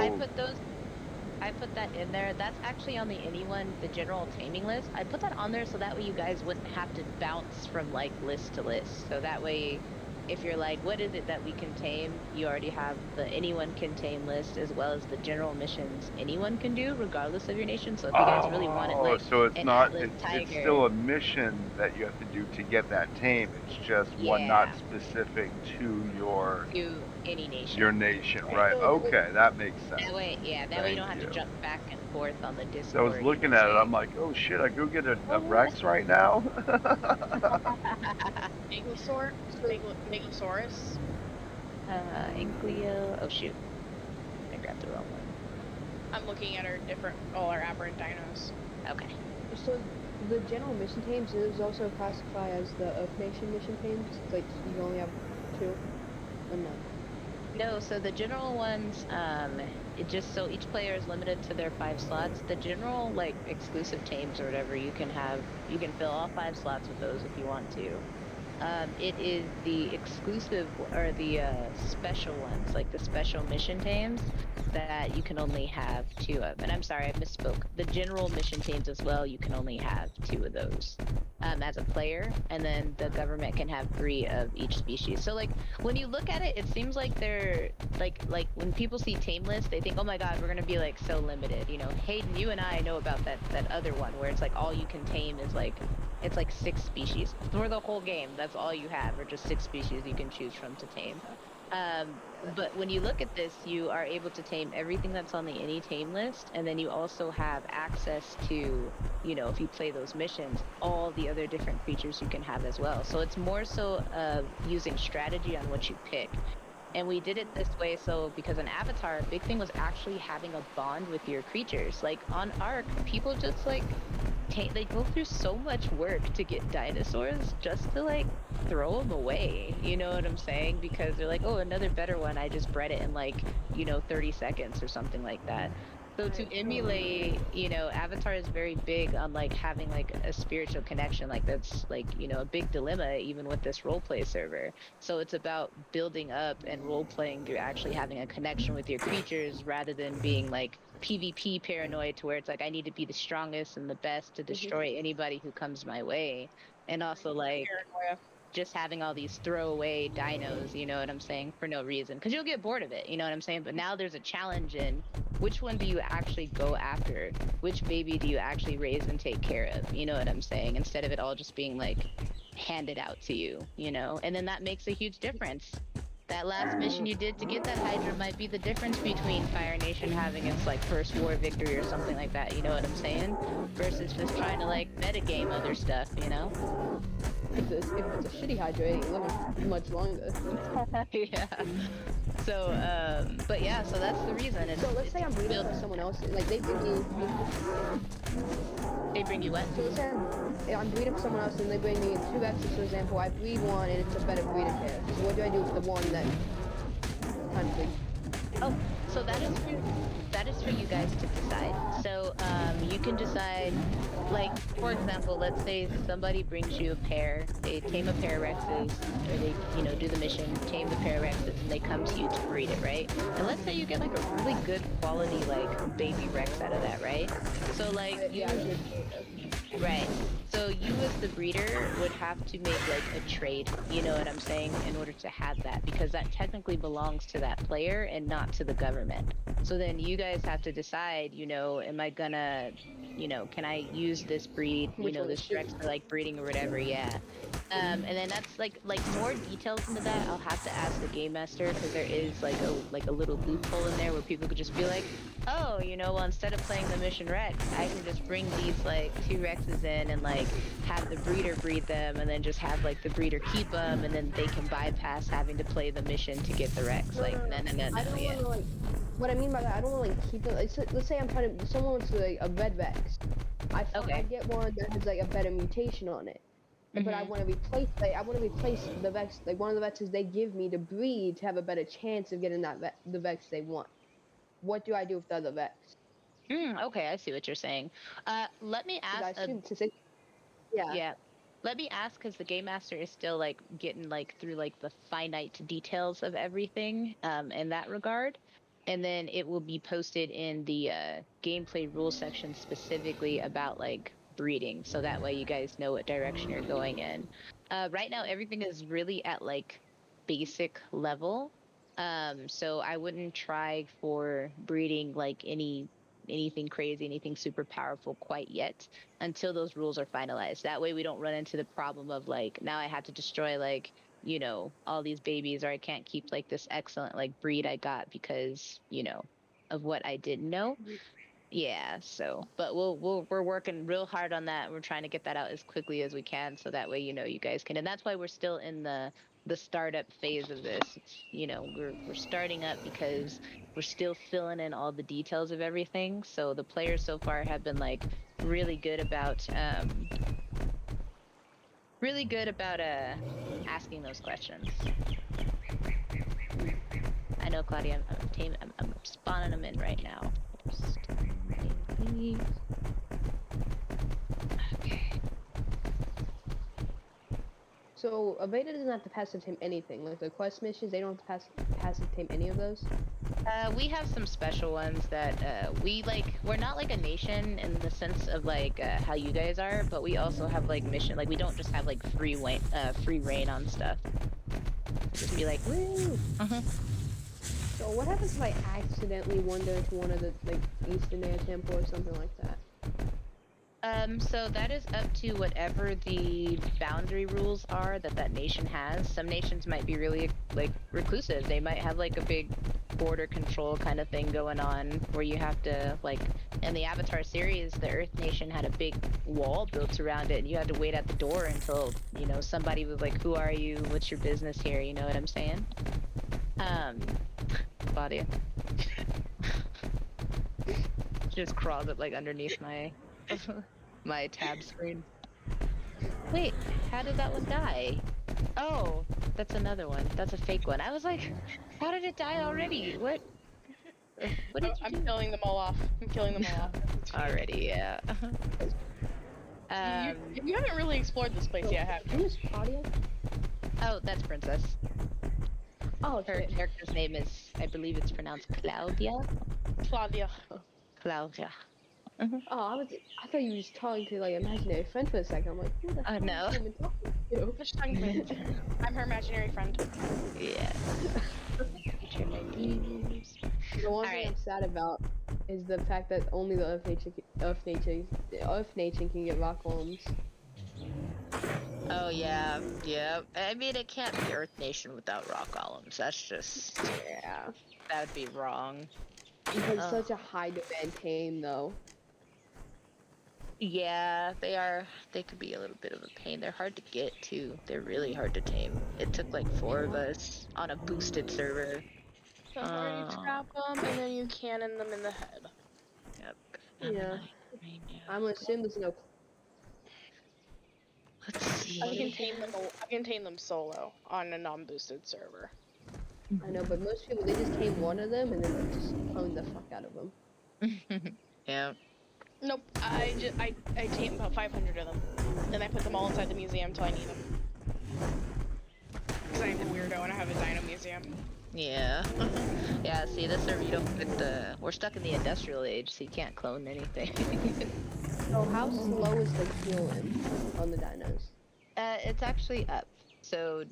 put that in there. That's actually on the anyone, the general taming list. I put that on there so that way you guys wouldn't have to bounce from like list to list. So that way, if you're like, what is it that we can tame? You already have the anyone can tame list as well as the general missions anyone can do, regardless of your nation. So if you guys really want it, like so it's an not, Atlas it's tiger, still a mission that you have to do to get that tame. It's just one not Yeah. specific to your to any nation. nation, Right. right? Okay, that makes sense. That way, yeah, that way you don't have Thank to you. jump back and forth on the Discord. So I was you looking know, at it, saying- I'm like, oh shit, I go get a Rex right now? Megalosaurus. Anglio. Oh shoot, I grabbed the wrong one. I'm looking at all our aberrant dinos. Okay. So the general mission tames is also classified as the Earth Nation mission tames. Like you only have 2, or no? No, so the general ones, it just so each player is limited to their 5 slots. The general like exclusive tames or whatever, you can fill all 5 slots with those if you want to. It is the exclusive or the special ones, like the special mission tames, that you can only have 2 of. And I'm sorry, I misspoke. The general mission tames as well, you can only have 2 of those as a player, and then the government can have 3 of each species. So like when you look at it, it seems like they're like when people see tame lists, they think, oh my god, we're gonna be like so limited. You know, Hayden, you and I know about that other one where it's like all you can tame is like. It's like 6 species. For the whole game, that's all you have, or just 6 species you can choose from to tame. But when you look at this, you are able to tame everything that's on the any tame list, and then you also have access to, you know, if you play those missions, all the other different creatures you can have as well. So it's more so using strategy on what you pick. And we did it this way so because in Avatar, a big thing was actually having a bond with your creatures. Like on Ark, people just like they go through so much work to get dinosaurs just to like throw them away. You know what I'm saying? Because they're like, oh, another better one. I just bred it in like, you know, 30 seconds or something like that. So to emulate, you know, Avatar is very big on like having like a spiritual connection. Like that's like, you know, a big dilemma even with this roleplay server. So it's about building up and role playing through actually having a connection with your creatures rather than being like PvP paranoid to where it's like I need to be the strongest and the best to destroy anybody who comes my way. And also like Paranoia. just having all these throwaway dinos, you know what I'm saying, for no reason. Because you'll get bored of it, you know what I'm saying? But now there's a challenge in which one do you actually go after? Which baby do you actually raise and take care of? You know what I'm saying? Instead of it all just being like handed out to you, you know? And then that makes a huge difference. That last mission you did to get that Hydra might be the difference between Fire Nation having its like first war victory or something like that, you know what I'm saying? Versus just trying to like metagame other stuff, you know? If it's a shitty Hydra, it ain't living much longer. Yeah. So, but yeah, so that's the reason. So let's say I'm breeding built- for someone else, like they bring me. They bring you what? So let's say I'm breeding for someone else and they bring me 2X's, for example. I breed one and it's a better breeder pair. So what do I do with the one that kind of big? Oh, so that is for you guys to decide. So you can decide, like for example, let's say somebody brings you a pair, they tame a pair of Rexes, or they do the mission, tame the pair of Rexes, and they come to you to breed it, right? And let's say you get like a really good quality like baby Rex out of that, right? So like right. So you as the breeder would have to make like a trade, you know what I'm saying, in order to have that, because that technically belongs to that player and not to the government. So then you guys have to decide, am I gonna, can I use this breed, Which one this is Rex for like breeding or whatever, yeah. And then that's like more details into that. I'll have to ask the game master because there is like a little loophole in there where people could just be like, oh, well, instead of playing the mission Rex, I can just bring these like 2 Rexes in and like have the breeder breed them, and then just have like the breeder keep them, and then they can bypass having to play the mission to get the Rex. Like, no, I don't yeah. want to like. What I mean by that, I don't want to like keep it. Like, let's say I'm trying to. Someone wants like a red Rex. I get one that has like a better mutation on it. But I want to replace. Like, I want to replace the Vex. Like one of the Vexes they give me to breed to have a better chance of getting the Vex they want. What do I do with the other Vex? Okay, I see what you're saying. Let me ask. I assume since it, yeah. Yeah. Let me ask, because the game master is still like getting like through like the finite details of everything in that regard. And then it will be posted in the gameplay rules section specifically about like breeding. So that way you guys know what direction you're going in. Right now, everything is really at like basic level. So I wouldn't try for breeding like anything crazy, anything super powerful quite yet until those rules are finalized. That way we don't run into the problem of like, now I have to destroy like, all these babies, or I can't keep like this excellent like breed I got because, of what I didn't know. Yeah, so but we're working real hard on that. We're trying to get that out as quickly as we can so that way you guys can, and that's why we're still in the startup phase of this. It's, we're starting up because we're still filling in all the details of everything. So the players so far have been like really good about asking those questions. I know, Claudia, I'm spawning them in right now. Okay. So Aveda doesn't have to passive tame anything. Like the quest missions, they don't have to passive tame any of those. We have some special ones that we're not like a nation in the sense of like how you guys are, but we also have like mission, like we don't just have like free reign on stuff. Just be like, woo. So what happens if I accidentally wander into one of the like Eastern Air Temple or something like that? So that is up to whatever the boundary rules are that nation has. Some nations might be really like reclusive. They might have like a big border control kind of thing going on where you have to like, in the Avatar series, the Earth Nation had a big wall built around it and you had to wait at the door until, somebody was like, who are you? What's your business here? You know what I'm saying? Claudia. She just crawled up like underneath my my tab screen. Wait, how did that one die? Oh, that's another one. That's a fake one. I was like, how did it die already? What did you do? I'm killing them all off. I'm killing them all off. Already, yeah. You haven't really explored this place yet, have you? Who's Claudia? Oh, that's Princess. Oh, Her character's name is, I believe it's pronounced Claudia. Claudia. Claudia. Oh, I thought you were just talking to like imaginary friend for a second. I'm like, who the hell no. is woman talking to? Just talking to me. I'm her imaginary friend. Yeah. The one thing I'm sad about is the fact that only the Earth Nation can get rock bombs. Oh yeah, yeah. I mean, it can't be Earth Nation without rock golems. That's just Yeah. that would be wrong. Because it's Oh. such a high demand tame though. Yeah, they are. They could be a little bit of a pain. They're hard to get too. They're really hard to tame. It took like 4 of us on a boosted server. Sometimes you trap them and then you cannon them in the head. Yep. Yeah. Right now. I'm gonna assume there's no. Let's see. I can tame them solo on a non-boosted server. I know, but most people they just tame one of them and then just clone the fuck out of them. Yeah. Nope, I tame about 500 of them. Then I put them all inside the museum until I need them. Because I'm a weirdo and I have a dino museum. Yeah. Yeah, see, this server, you don't fit the... We're stuck in the industrial age, so you can't clone anything. So how slow is the healing on the dinos? It's actually up. So,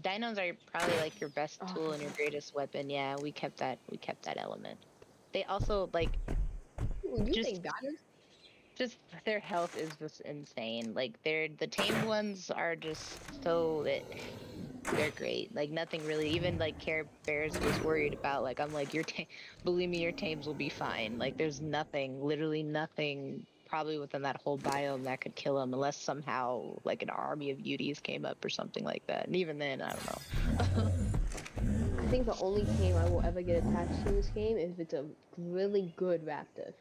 dinos are probably like your best tool and your greatest weapon. Yeah, we kept that element. They also, like... Ooh, you think dinos? Just their health is just insane. Like the tamed ones are just so they're great. Like nothing really. Even like Care Bears was worried about. Like I'm like believe me, your tames will be fine. Like there's nothing, literally nothing, probably within that whole biome that could kill them, unless somehow like an army of beauties came up or something like that. And even then, I don't know. I think the only tame I will ever get attached to in this game is if it's a really good raptor.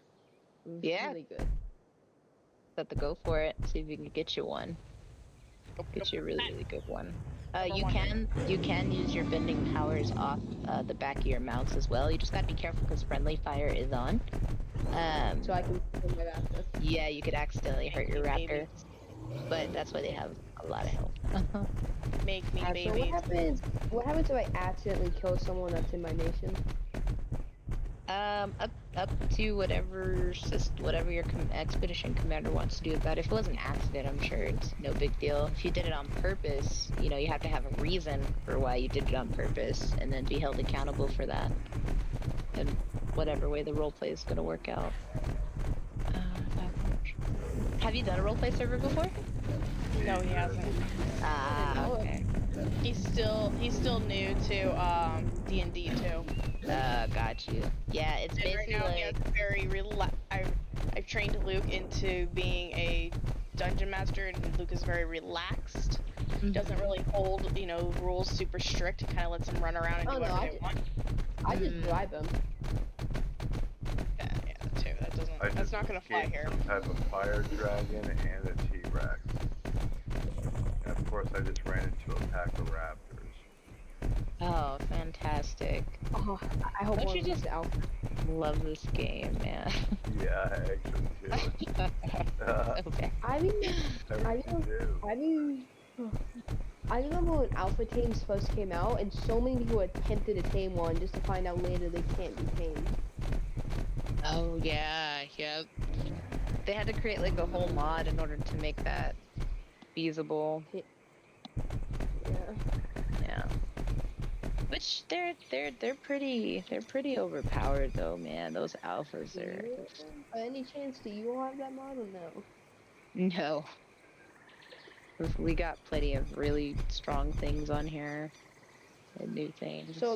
Yeah. Really good. Have to go for it. See if we can get you one. Get you a really good one. You can use your bending powers off the back of your mounts as well. You just gotta be careful because friendly fire is on. So I can kill my raptor. Yeah, you could accidentally hurt your raptor, but that's why they have a lot of health. Make me babies. So what happens if I accidentally kill someone that's in my nation? Up to whatever your expedition commander wants to do about it. If it was an accident, I'm sure it's no big deal. If you did it on purpose, you know, you have to have a reason for why you did it on purpose, and then be held accountable for that. And whatever way the roleplay is gonna work out. Have you done a roleplay server before? No, he hasn't. Ah, okay. He's still new to D&D too. Got you. Yeah, it's And basically right now he has very I've trained Luke into being a dungeon master, and Luke is very relaxed. He doesn't really hold, you know, rules super strict. He kind of lets him run around and do whatever they want. I just bribe him. Yeah, that too. That doesn't. That's not gonna fly here. Some type of fire dragon and a T-Rex. And of course, I just ran into a pack of raptors. Oh, fantastic. Oh, I hope Don't you just out. love this game, man? Yeah, I actually do. Okay. I remember when Alpha Tames first came out, and so many people attempted to tame one just to find out later they can't be tamed. Oh yeah, yep. They had to create like a whole mod in order to make that feasible. Yeah. Yeah. Which they're pretty overpowered though, man. Those alphas are. By any chance, do you all have that mod or no? No. We got plenty of really strong things on here. And new things. So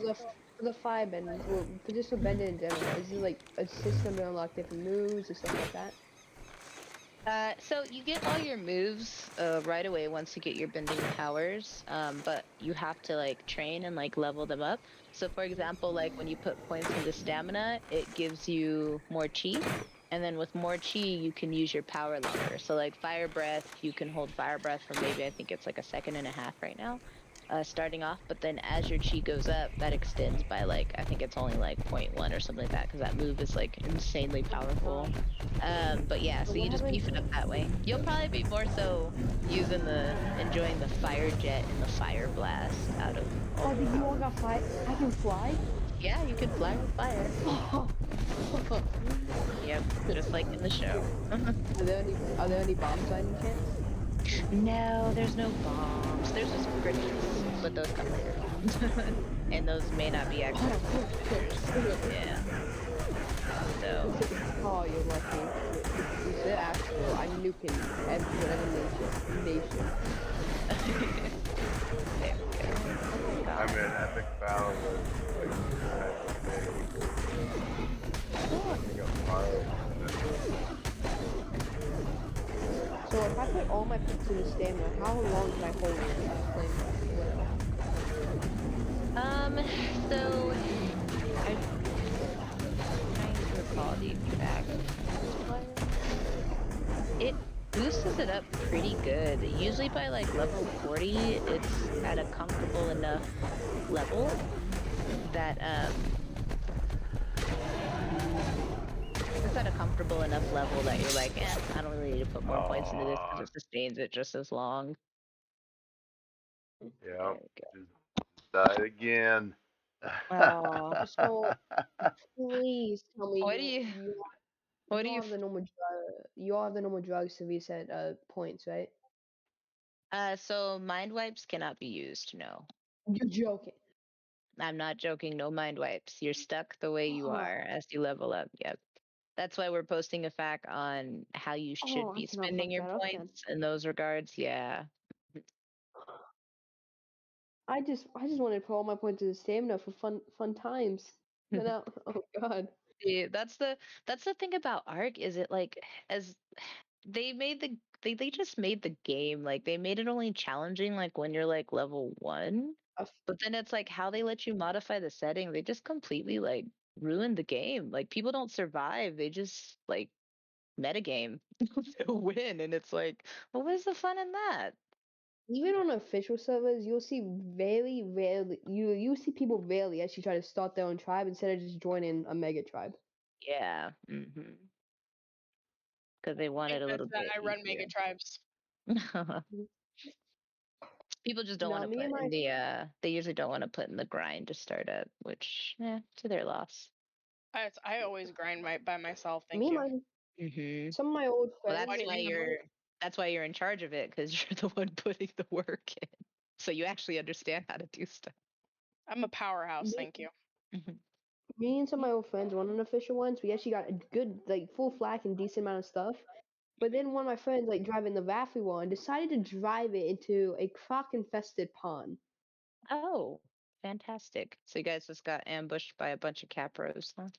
the fire bend, well, just for bending in general, is it like a system to unlock different moves and stuff like that? So you get all your moves right away once you get your bending powers, but you have to like train and like level them up. So for example, like when you put points into stamina, it gives you more chi, and then with more chi you can use your power longer. So like fire breath, you can hold fire breath for maybe, I think it's like 1.5 seconds right now. Starting off, but then as your chi goes up, that extends by like, I think it's only like 0.1 or something like that, because that move is like insanely powerful. But yeah, so you just beef it up that way. You'll probably be more so enjoying the fire jet and the fire blast out of. Oh, did you all got fire? I can fly? Yeah, you can fly with fire. Yep, just like in the show. Are there any bombs by any chance? No, there's no bombs. There's just grenades, but those come later. And those may not be actual. Yeah. So. Oh, you're lucky. Is it actual? I'm nuking whatever nation. There we go. Oh my I'm god. in epic battle with like I got fire. So if I put all my points into stamina, how long can I hold a flame whatever? So I'm trying to recall the exact multiplier. It boosts it up pretty good. Usually by like level 40, it's at a comfortable enough level that you're like, I don't really need to put more points into this because Oh, it sustains it just as long. yeah. There we Just died again. go. Oh, So please tell me what do you what you do all you have the normal you all have the normal drugs to reset points, right? so mind wipes cannot be used, no. You're joking. I'm not joking, no mind wipes. You're stuck the way you Oh, are as you level up. Yep. That's why we're posting a fact on how you should oh, I be cannot spending fuck your that up then. points in those regards. Yeah. I just wanted to put all my points into stamina for fun times. And now, oh god. Yeah, that's the thing about Arc is it like as they made they just made the game like they made it only challenging like when you're like level 1, Uh, but then it's like how they let you modify the setting, they just completely like ruined the game. Like people don't survive, they just like metagame to win, and it's like, well, where's the fun in that? Even on official servers, you'll see very rarely you see people rarely actually try to start their own tribe instead of just joining a mega tribe. Yeah. Because they want Hey, it a little Vincent, bit I run mega easier. tribes. People just don't Now want to me put and in my the they usually don't want to put in the grind to start up, which to their loss. I always grind by myself. me Thank and you. my Hmm. some of my old Well, friends. that's why you're in charge of it, because you're the one putting the work in. So you actually understand how to do stuff. I'm a powerhouse. Me, Thank you. Mhm. me and some of my old friends, one unofficial ones, we actually got a good like full flack and decent amount of stuff. But then one of my friends, like driving the Vaffy one, decided to drive it into a croc infested pond. Oh, fantastic. So you guys just got ambushed by a bunch of capros, huh?